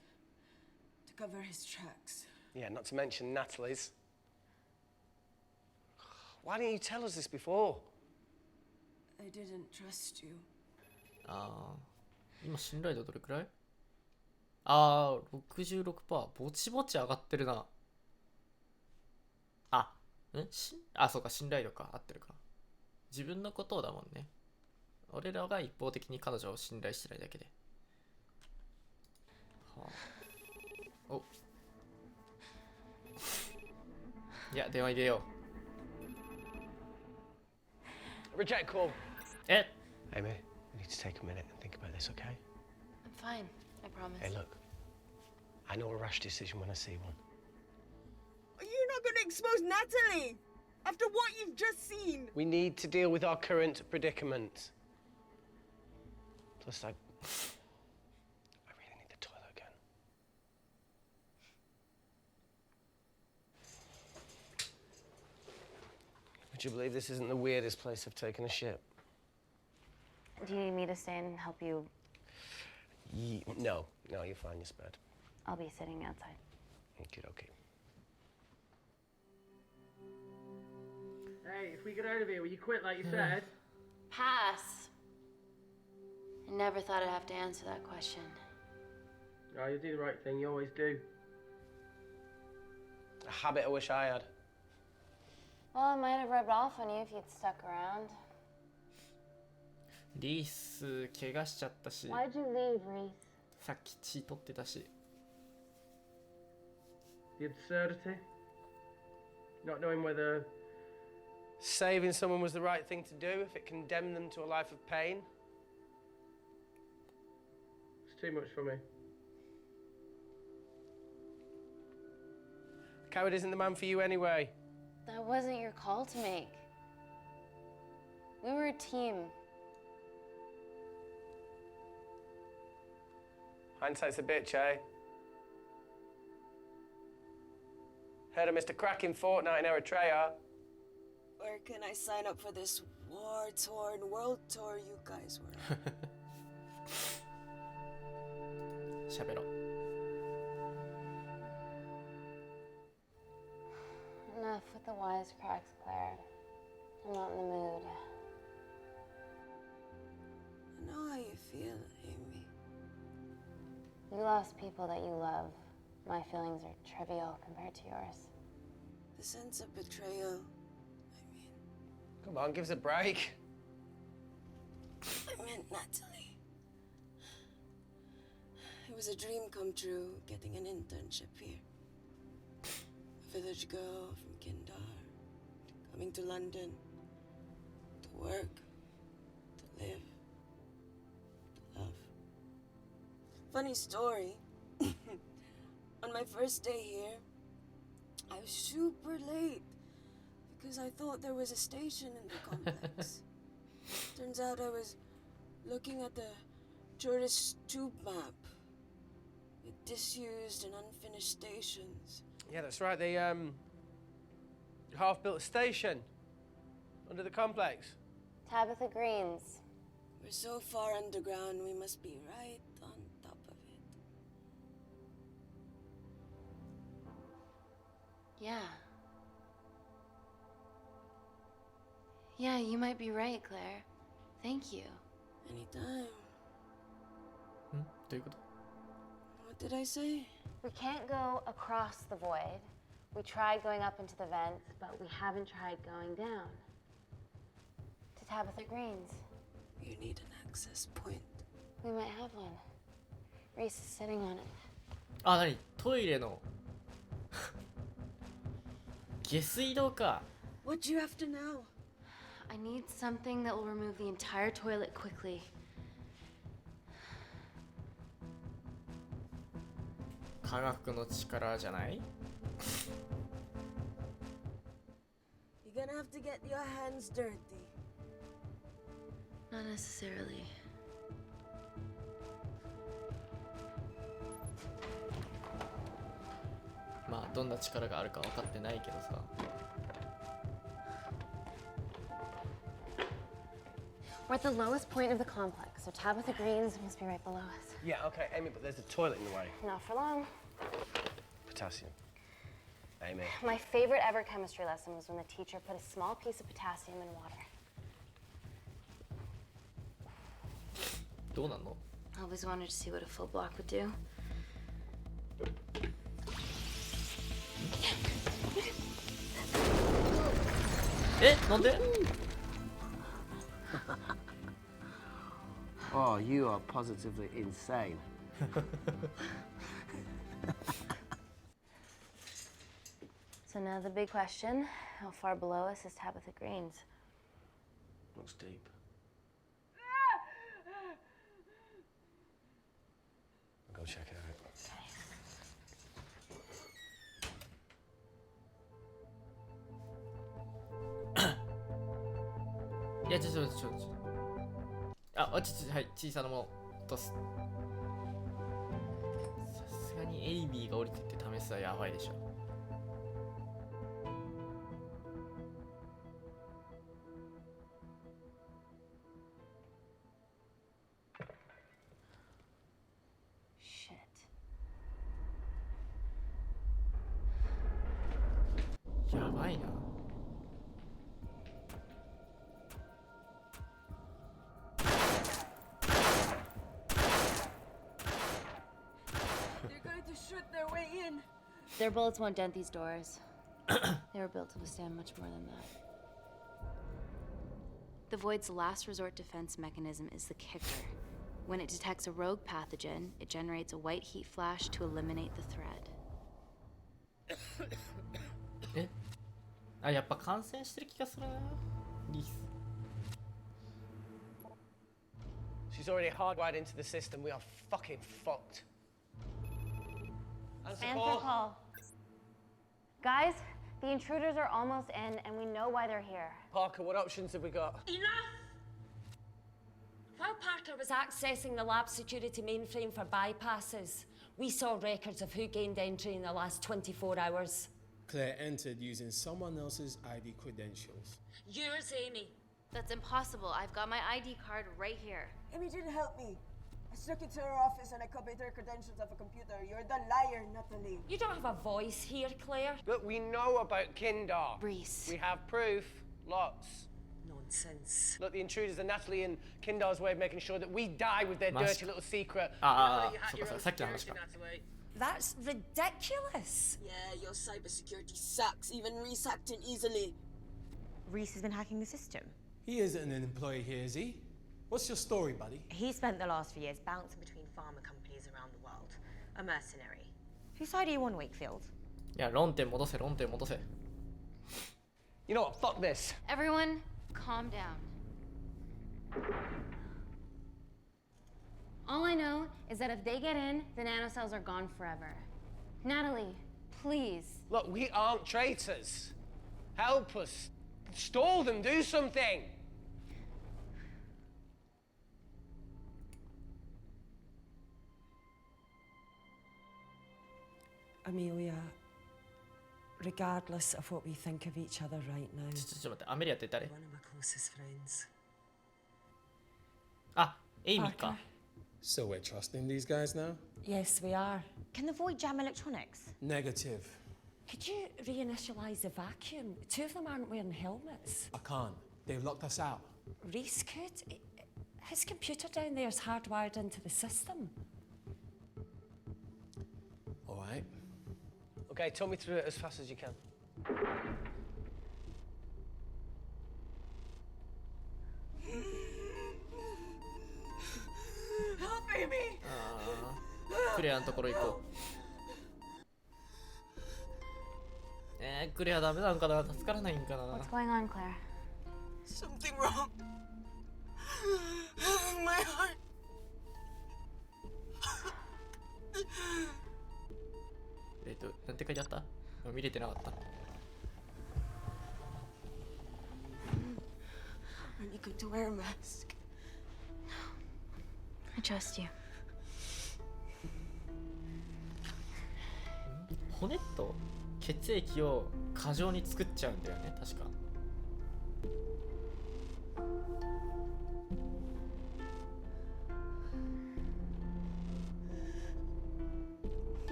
to cover his tracks. Yeah, not to mention Natalie's. Why didn't you tell us this before? I didn't trust you. ああ、今信頼度どれくらい？ああ、66%。ぼちぼち上がってるな。あ、そうか、信頼度か。合ってるか。自分のことをだもんね。俺らが一方的に彼女を信頼してないだけで。はあ、お。いや、電話入れよう。Reject call. え？ Amy, we need to take a minute and think about this, okay? I'm fine, I promise. Hey, look. I know a rash decision when I see one. You're not going to expose Natalie after what you've just seen. We need to deal with our current predicament. Plus, I really need the toilet again. Would you believe this isn't the weirdest place I've taken a shit? Do you need me to stay and help you? No, you're fine, you're spared. I'll be sitting outside. Okay. Hey, if we get out of here, will you quit like you said? Pass. I never thought I'd have to answer that question. Oh, you do the right thing, you always do. A habit I wish I had. Well, it might have rubbed off on you if you'd stuck around. リース怪我しちゃったし、 Why'd you leave, Reese? さっき血取ってたし。 The absurdity. Not knowing whether Saving someone was the right thing to do if it condemned them to a life of pain. it's too much for me. Coward isn't the man for you anyway. That wasn't your call to make. We were a team. Hindsight's a bitch, eh? Heard of Mr. Cracking Fortnite in Eritrea. Where can I sign up for this war-torn world tour you guys were on? 喋ろう。 Enough with the wisecracks, Claire. I'm not in the mood. I know how you feel, Amy. You lost people that you love. My feelings are trivial compared to yours. The sense of betrayal. Come on, give us a break. I meant Natalie. It was a dream come true, getting an internship here. A village girl from Kindar, coming to London, to work, to live, to love. Funny story. On my first day here, I was super late because I thought there was a station in the complex. Turns out I was looking at the tourist tube map with disused and unfinished stations. Yeah, that's right. They half-built station under the complex. Tabitha Greens. We're so far underground, we must be right on top of it. Yeah. Yeah, you might be right, Claire. Thank you. Anytime. どういうこと？ What did I say? We can't go across the void. We tried going up into the vents, but we haven't tried going down. To Tabitha Greens. You need an access point. We might have one. Reese is sitting on it. あ、なに？トイレの下水道か。 What do you have to know? I need something that will remove the entire toilet quickly. 科学の力じゃない？ You're gonna have to get your hands dirty. Not necessarily. まあどんな力があるか分かってないけどさ。 We're at the lowest point of the complex, so Tabitha Greens must be right below us. Yeah, okay, Amy, but there's a toilet in the way. Not for long. Potassium. Amy. My favorite ever chemistry lesson was when the teacher put a small piece of potassium in water. どうなんの？ I always wanted to see what a full block would do. Oh, you are positively insane. So now the big question, how far below us is Tabitha Greens? Looks deep. I'll go check it out. Yeah, ちょっと。あ、はい、小さなもの落とす。さすがにエイミーが降りてって試すはやばいでしょ。やばいな。 They're going to shoot their way in. Their bullets won't dent these doors. They were built to withstand much more than that. The Void's last resort defense mechanism is the kicker. When it detects a rogue pathogen, it generates a white heat flash to eliminate the threat. え？あ、やっぱ感染してる気がするな。リス。 She's already hardwired into the system. We are fucking fucked. Answer call. Guys, the intruders are almost in, and we know why they're here. Parker, what options have we got? Enough! While Parker was accessing the lab security mainframe for bypasses, we saw records of who gained entry in the last 24 hours. Claire entered using someone else's ID credentials. Yours, Amy. That's impossible. I've got my ID card right here. Amy didn't help me. I snuck into her office and I copied her credentials off a computer. You're the liar, Natalie. You don't have a voice here, Claire. Look, we know about Kindar. Reese. We have proof. Lots. Nonsense. Look, the intruders are Natalie and Kindar's way of making sure that we die with their dirty little secret. That's ridiculous. Yeah, your cybersecurity sucks. Even Reese hacked in easily. Reese has been hacking the system. He isn't an employee here, is he? What's your story, buddy? He spent the last few years bouncing between pharma companies around the world. A mercenary. Whose side are you on, Wakefield? いや、論点戻せ。 You know what? Fuck this. Everyone, calm down. All I know is that if they get in, the nanocells are gone forever. Natalie, please. Look, we aren't traitors. Help us. Stall them, do something. Amelia, regardless of what we think of each other right now, ちょっと待って、アメリアって誰？ one of my closest friends. あ、エイミーか。 So we're trusting these guys now? Yes, we are. Can the void jam electronics? Negative. Could you reinitialize the vacuum? Two of them aren't wearing helmets. I can't. They've locked us out. Reese could. His computer down there is hardwired into the system. All right. Okay, talk me through it as fast as you can. Help Amy! クレアのところ行こう。クレアダメなんかな、助からないんかな。 What's going on, Claire? Something wrong. My heart. なんて書いてあった？見れてなかった。 Aren't you going to wear a mask? I trust you. 骨と血液を過剰に作っちゃうんだよね、確か。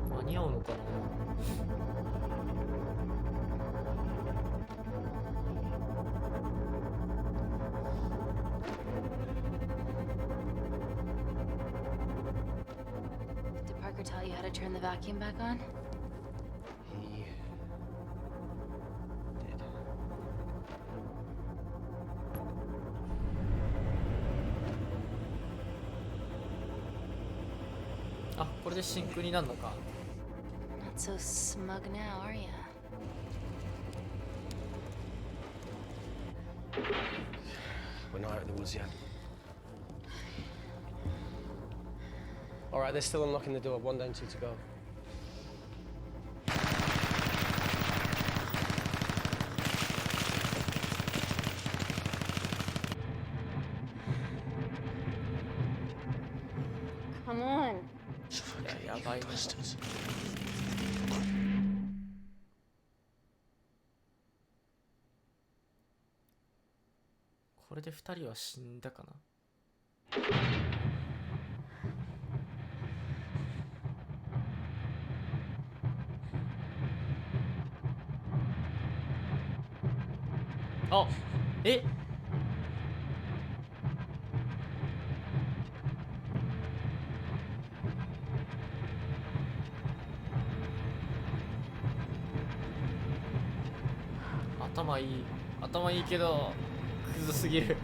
間に合うのかな。 Did Parker tell you how to turn the vacuum back on? He did. Ah, これで真空になるのか。 Not so smug now, are ya? We're not out of the woods yet. All right, they're still unlocking the door. One down, two to go. Come on. やばいな。これで2人は死んだかな。あ、え？頭いいけどクズすぎる。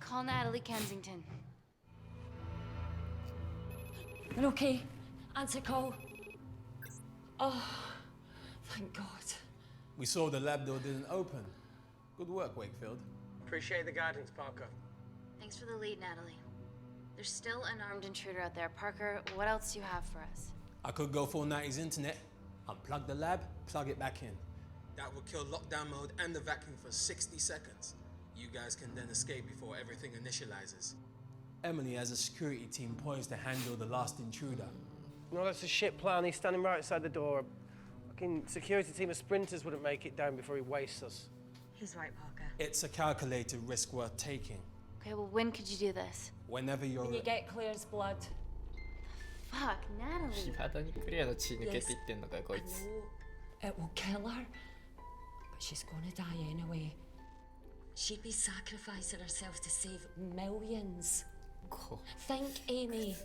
Call Natalie Kensington. We're okay. Answer call. Oh, thank God. We saw the lab door didn't open. Good work, Wakefield. Appreciate the guidance, Parker. Thanks for the lead, Natalie. There's still an armed intruder out there. Parker, what else do you have for us? I could go full 90s internet, unplug the lab, plug it back in. That would kill lockdown mode and the vacuum for 60 seconds. You guys can then escape before everything initializes. Emily has a security team poised to handle the last intruder. No, that's a shit plan. He's standing right outside the door. A fucking security team of sprinters wouldn't make it down before he wastes us. He's right, Parker. It's a calculated risk worth taking. Okay, well, when could you do this? Whenever you're... When you get Claire's blood. Fuck, Natalie. 未だにクレアの血抜けていってんのかよ、こいつ。 It will kill her, but she's gonna die anyway. She'd be sacrificing herself to save millions. Think, Amy.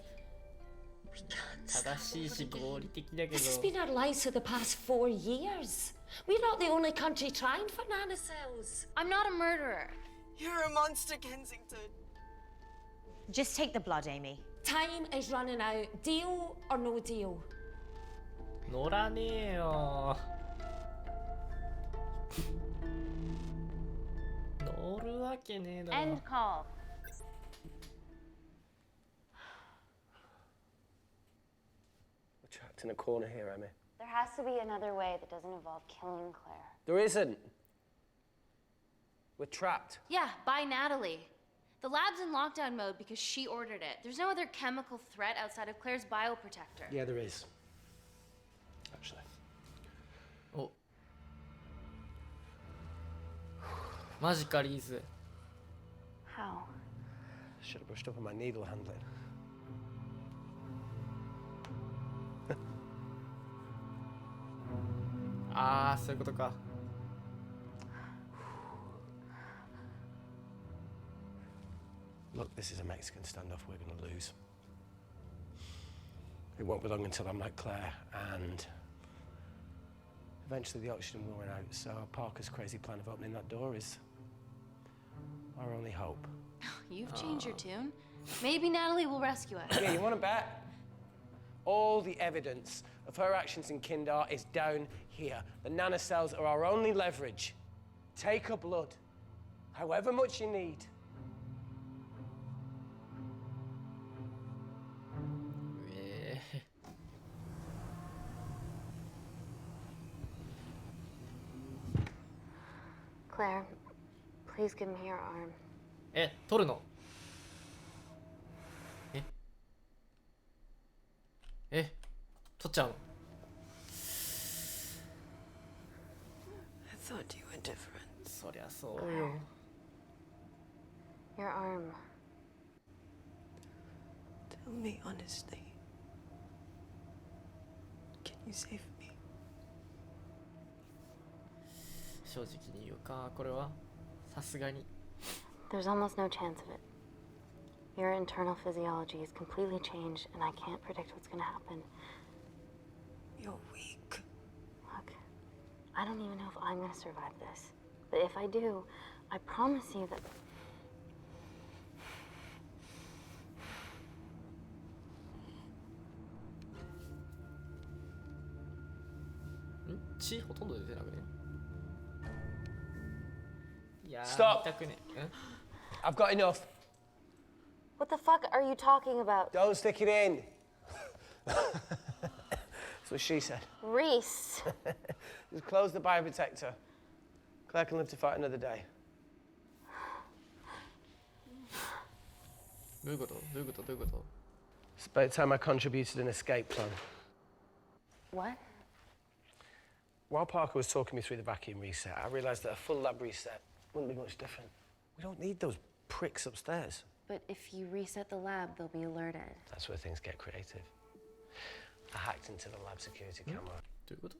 正しいし合理的だけ This has ど been our lives for the past 4 years. We're not the only country trying for nanocells. I'm not a murderer. You're a monster, Kensington. Just take the blood, Amy. Time is running out. Deal or no deal? 乗らねえよ乗るわけねえだろ End call. We're trapped in a corner here, Emmy. There has to be another way that doesn't involve killing Claire. There isn't. We're trapped. Yeah, by Natalie. The lab's in lockdown mode because she ordered it. There's no other chemical threat outside of Claire's bioprotector. Yeah, there is. Actually.おマジかリーズ How? Should have brushed up on my needle handling. Ah, そういうことか Look, this is a Mexican standoff we're going to lose. It won't be long until I'm like Claire, and eventually the oxygen will run out, so Parker's crazy plan of opening that door is our only hope. You've changed your tune. Maybe Natalie will rescue us. Yeah, you want to bet? All the evidence of her actions in Kindar is down here. The nanocells are our only leverage. Take her blood, however much you need. Claire, please give me your arm. え、取るの取っちゃうの I thought you were different. そりゃそうよ Your arm. Tell me honestly. Can you save me? 正直に言うかこれはさすがに There's almost no chance of it. Your internal physiology is completely changed, and I can't predict what's gonna happen. You're weak. Look, I don't even know if I'm gonna survive this. But if I do, I promise you that...ん血ほとんど出てなくねいやー Stop. 痛くね I've got enough. What the fuck are you talking about? Don't stick it in. That's what she said. Reese. Just close the bioprotector. Claire can live to fight another day. どういうことどういうことどういうこと It's about time I contributed an escape plan. What? While Parker was talking me through the vacuum reset, I realised that a full lab reset wouldn't be much different. We don't need those pricks upstairs. But if you reset the lab, they'll be alerted. That's where things get creative. I hacked into the lab security camera. どういうこと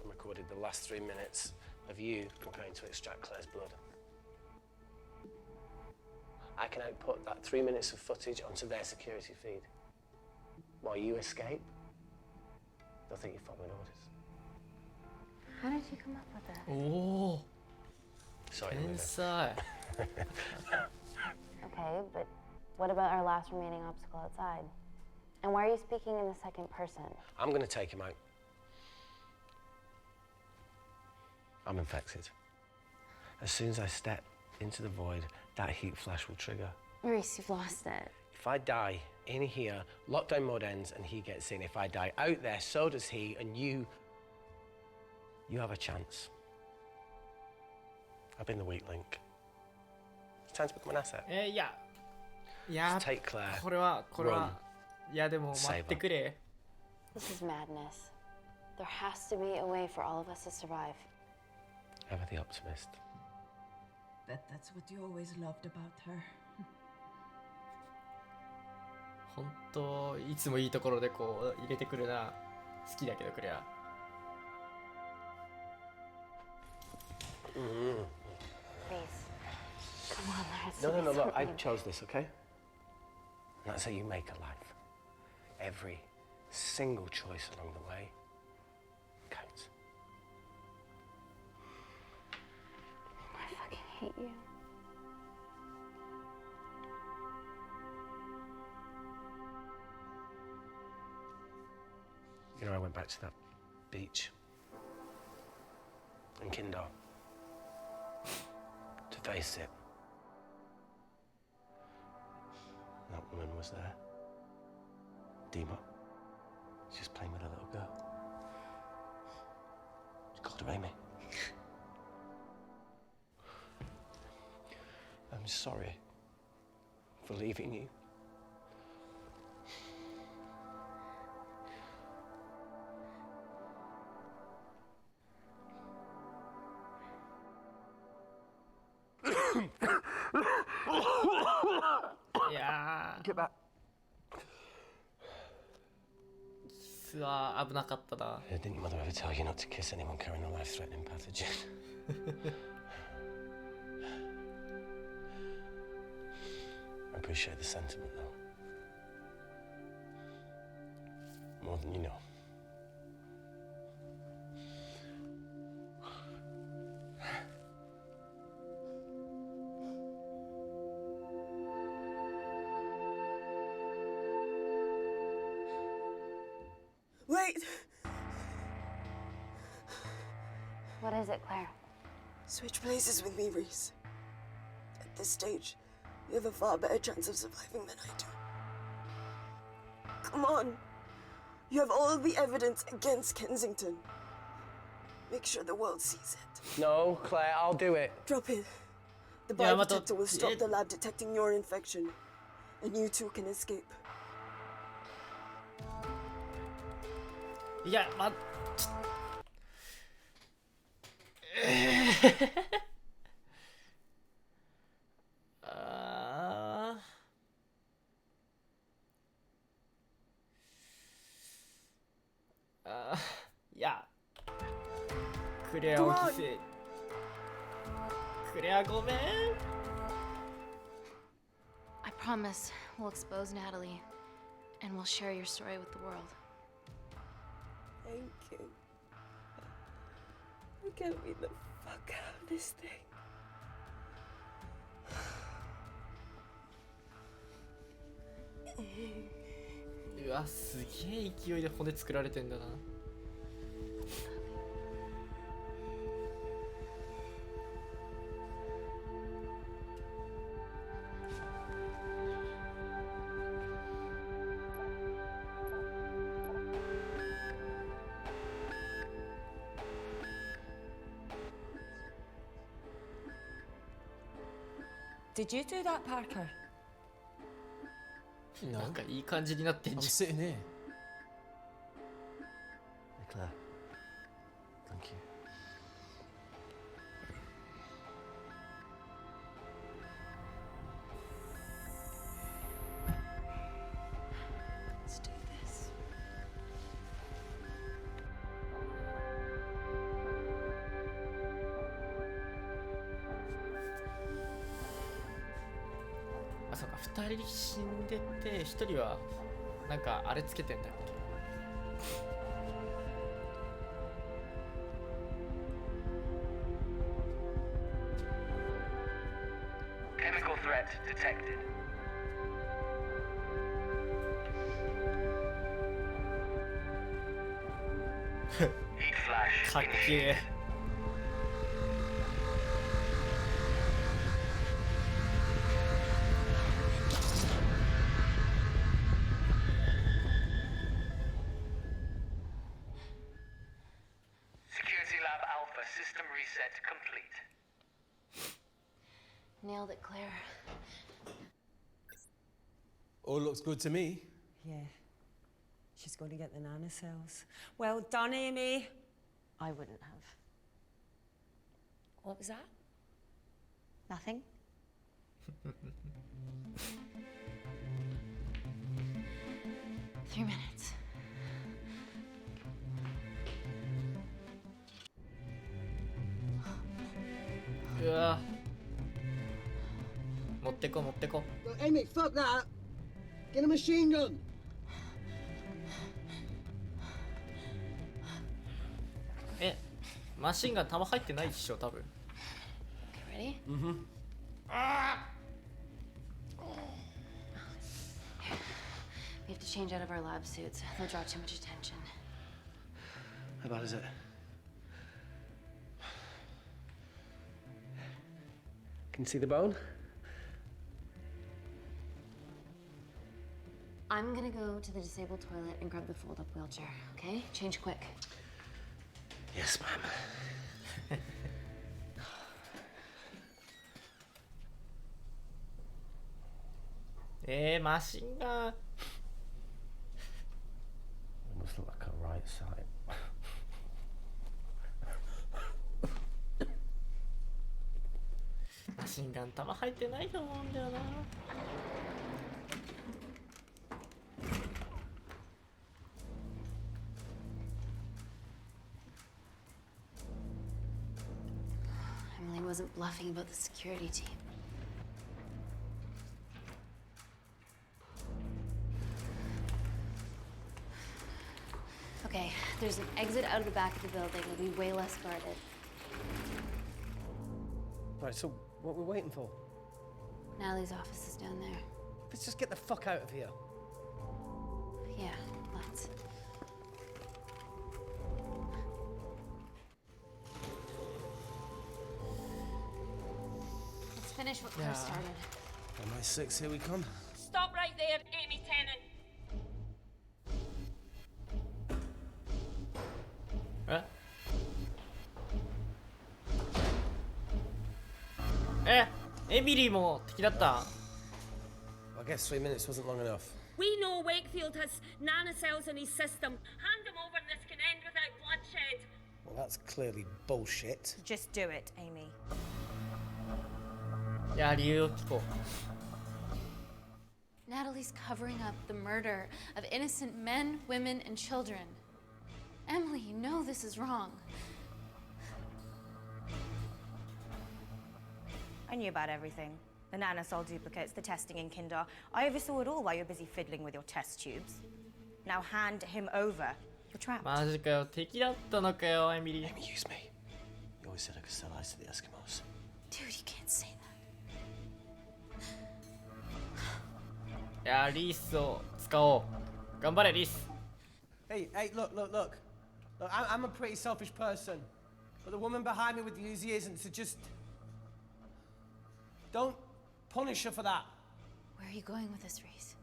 And recorded the last 3 minutes of you preparing to extract Claire's blood. I can output that 3 minutes of footage onto their security feed. While you escape, they'll think you're following orders. How did you come up with that? おお Sorry, 天才 Okay, but what about our last remaining obstacle outside? And why are you speaking in the second person? I'm going to take him out. I'm infected. As soon as I step into the void, that heat flash will trigger. Reese, you've lost it. If I die in here, lockdown mode ends and he gets in. If I die out there, so does he, and you have a chance. I've been the weak link. It's time to become an asset. いやいや Just take Claire. これはいやでも待ってくれ This is madness. There has to be a way for all of us to survive. Ever the optimist. Bet that's what you always loved about her. 本当いつもいいところでこう入れてくるな好きだけどクレア Reese, come on, there has to No, be look, I something. chose this, okay? And that's how you make a life. every single choice along the way counts. I fucking hate you. You know, I went back to that beach in Kindar to face it. That woman was there. Dima. She's just playing with a little girl. She called her Amy. I'm sorry for leaving you. Get back. キスは危なかったな。 Didn't your mother ever tell you not to kiss anyone carrying a life-threatening pathogen? I appreciate the sentiment, though. More than you know. Wait! What is it, Claire? Switch places with me, Reese. At this stage, you have a far better chance of surviving than I do. Come on. You have all the evidence against Kensington. Make sure the world sees it. No, Claire, I'll do it. Drop it. The Yeah, but biodetector will stop the lab detecting your infection, and you two can escape. いや、いや、クレアを犠牲。クレアごめん。I promise we'll expose Natalie, and we'll share your story with the world. Thank you. We can't beat the fuck out of this thing. うわ、すげえ勢いで骨作られてんだな。Did you do that, Parker? なんかいい感じになってん I'm じゃん。 sitting here. Hey, Claire. Thank you. Let's do this. あ、そうか、2人死んでて、1人はなんかあれつけてんだっけ。 Chemical threat detected. Heat flash かっけえ。 Security lab alpha system reset complete. Nailed it, Claire. All looks good to me. Yeah. She's going to get the nanocells. Well done, Amy. I wouldn't have. What was that? Nothing? Three minutes. うわ。持ってこ持ってこ。 Look, Amy, fuck that. Get a machine gun. マシンガン弾入ってないっしょ多分。 Okay, ready? Mm-hmm. We have to change out of our lab suits. They'll draw too much attention. How bad is it? Can you see the bone? I'm gonna go to the disabled toilet and grab the fold-up wheelchair, okay? Change quick. Yes, ma'am. マシンガン It must look like a right side. マシンガン弾入ってないと思うんだよな。Emily wasn't bluffing about the security team. Okay, there's an exit out of the back of the building. It'll be way less guarded. Right, so what are we waiting for? Natalie's office is down there. Let's just get the fuck out of here. Yeah, let's. Let's finish what Claire started. MI6, here we come. Stop right there, Amy Tennant. エミリーも敵だった。 I guess 3 minutes wasn't long enough. We know Wakefield has nanocells in his system. Hand him over and this can end without bloodshed. Well, that's clearly bullshit. Just do it, Amy. いや、理由を聞こう。 Natalie's covering up the murder of innocent men, women, and children. Emily, you know this is wrong. I knew about everything. The nanosol duplicates, the testing in Kindar. I oversaw it all while you're busy fiddling with your test tubes. Now hand him over. You're trapped. マジかよ、敵だったのかよ、エミリー。 Amy, use me. You always said I could sell ice to the Eskimos. Dude, you can't say that. いや、リースを使おう。頑張れ、リース。 Hey, look. Look, I'm a pretty selfish person. But the woman behind me with the Uzi isn't, so just... Don't punish her for that. Where are you going with this, Reese?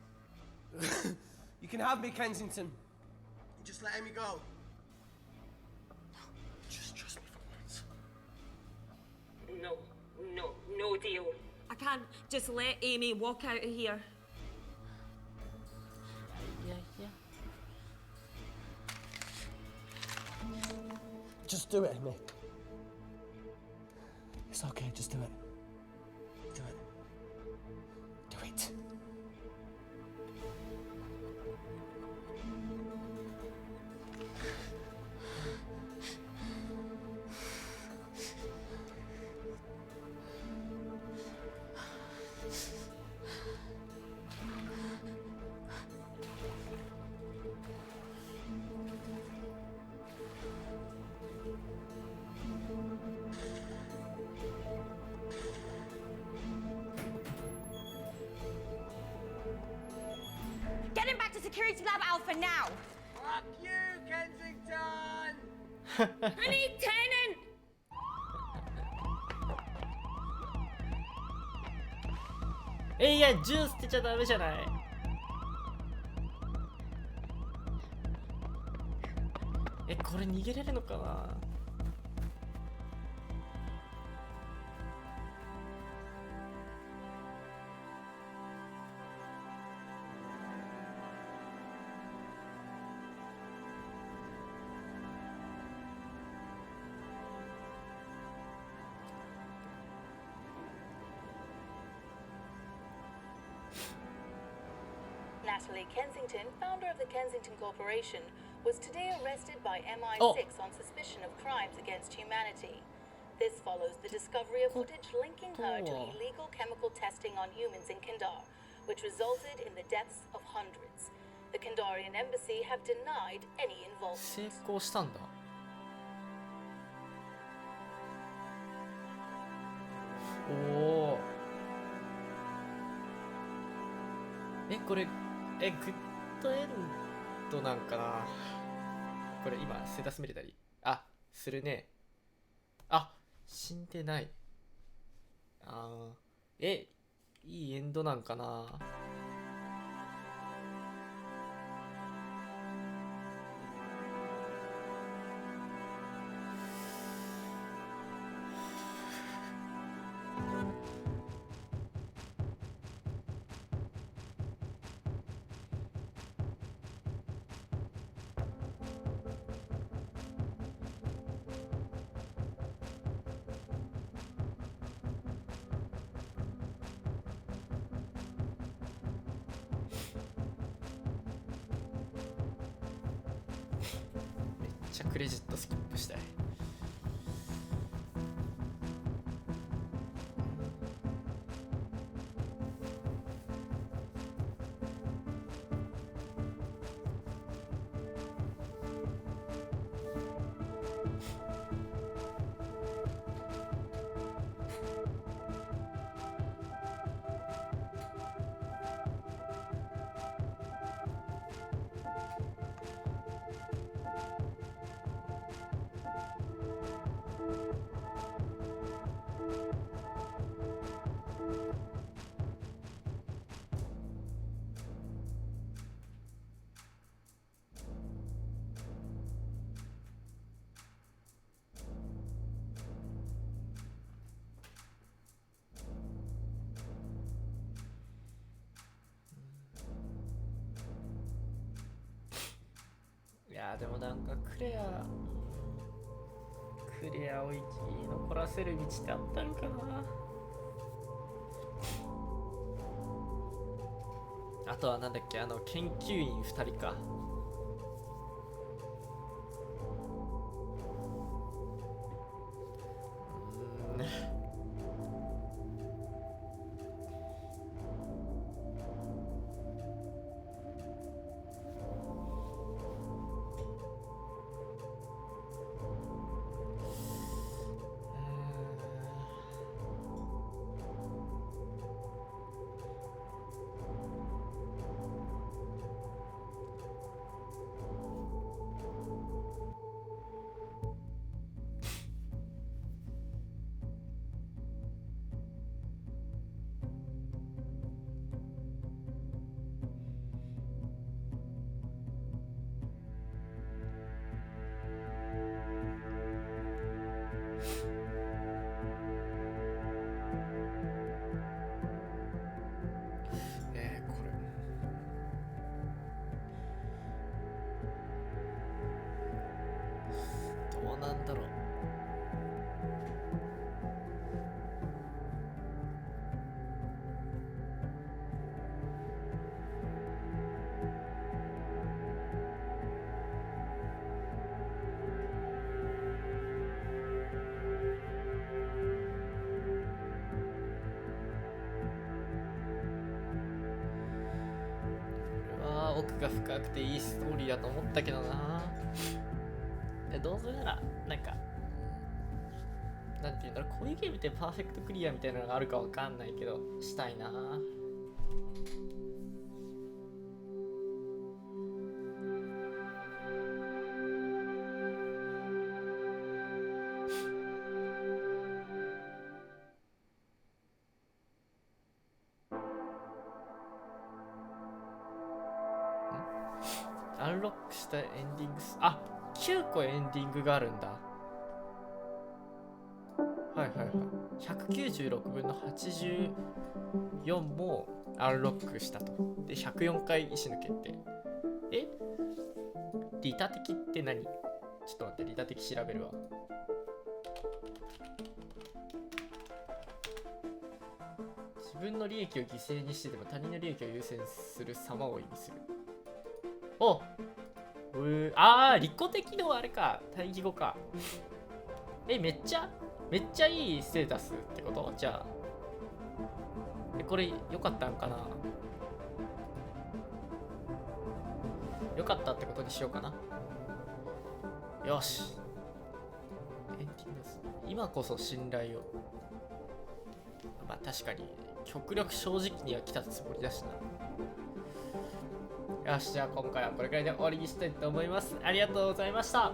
You can have me, Kensington. Just let Amy go. Just trust me for once. No deal. I can't just let Amy walk out of here. Yeah. Just do it, Amy. It's okay, just do it. Do it. Do it. Get him back to Security Lab Alpha now! Fuck you, Kensington! I need Tennant! いや、銃捨てちゃダメじゃない。これ逃げれるのかな。Natalie Kensington, founder of the Kensington Corporation, was today arrested by MI6 on suspicion of crimes against humanity. This follows the discovery of footage linking her to illegal chemical testing on humans in Kindar, which resulted in the deaths of hundreds. The Kindarian embassy have denied any involvement. 成功したんだ。おお。これ、グッドエンドなんかな。これ今、ステータス見れたり。あ、するね。あ、死んでない。いいエンドなんかな。めっちゃクレジットスキップしたい。いやでもなんかクレアを生き残らせる道ってあったんかな。あとはなんだっけ、研究員2人か。どうなんだろう。奥が深くていいストーリーだと思ったけどな。どうせならなんかなんていうんだろう、こういうゲームってパーフェクトクリアみたいなのがあるかわかんないけどしたいな。アンロックしたエンディング9個エンディングがあるんだ。はいはいはい。196分の84もアンロックしたと。で、104回石抜けって。利他的って何？ちょっと待って、利他的調べるわ。自分の利益を犠牲にしてでも他人の利益を優先する様を意味する。お、利己的のあれか、対義語か。めっちゃいいステータスってこと？じゃあこれ良かったんかな。良かったってことにしようかな。よし、エンディングです。今こそ信頼を。まあ確かに極力正直には来たつもりだしな。よし、じゃあ今回はこれくらいで終わりにしたいと思います。ありがとうございました。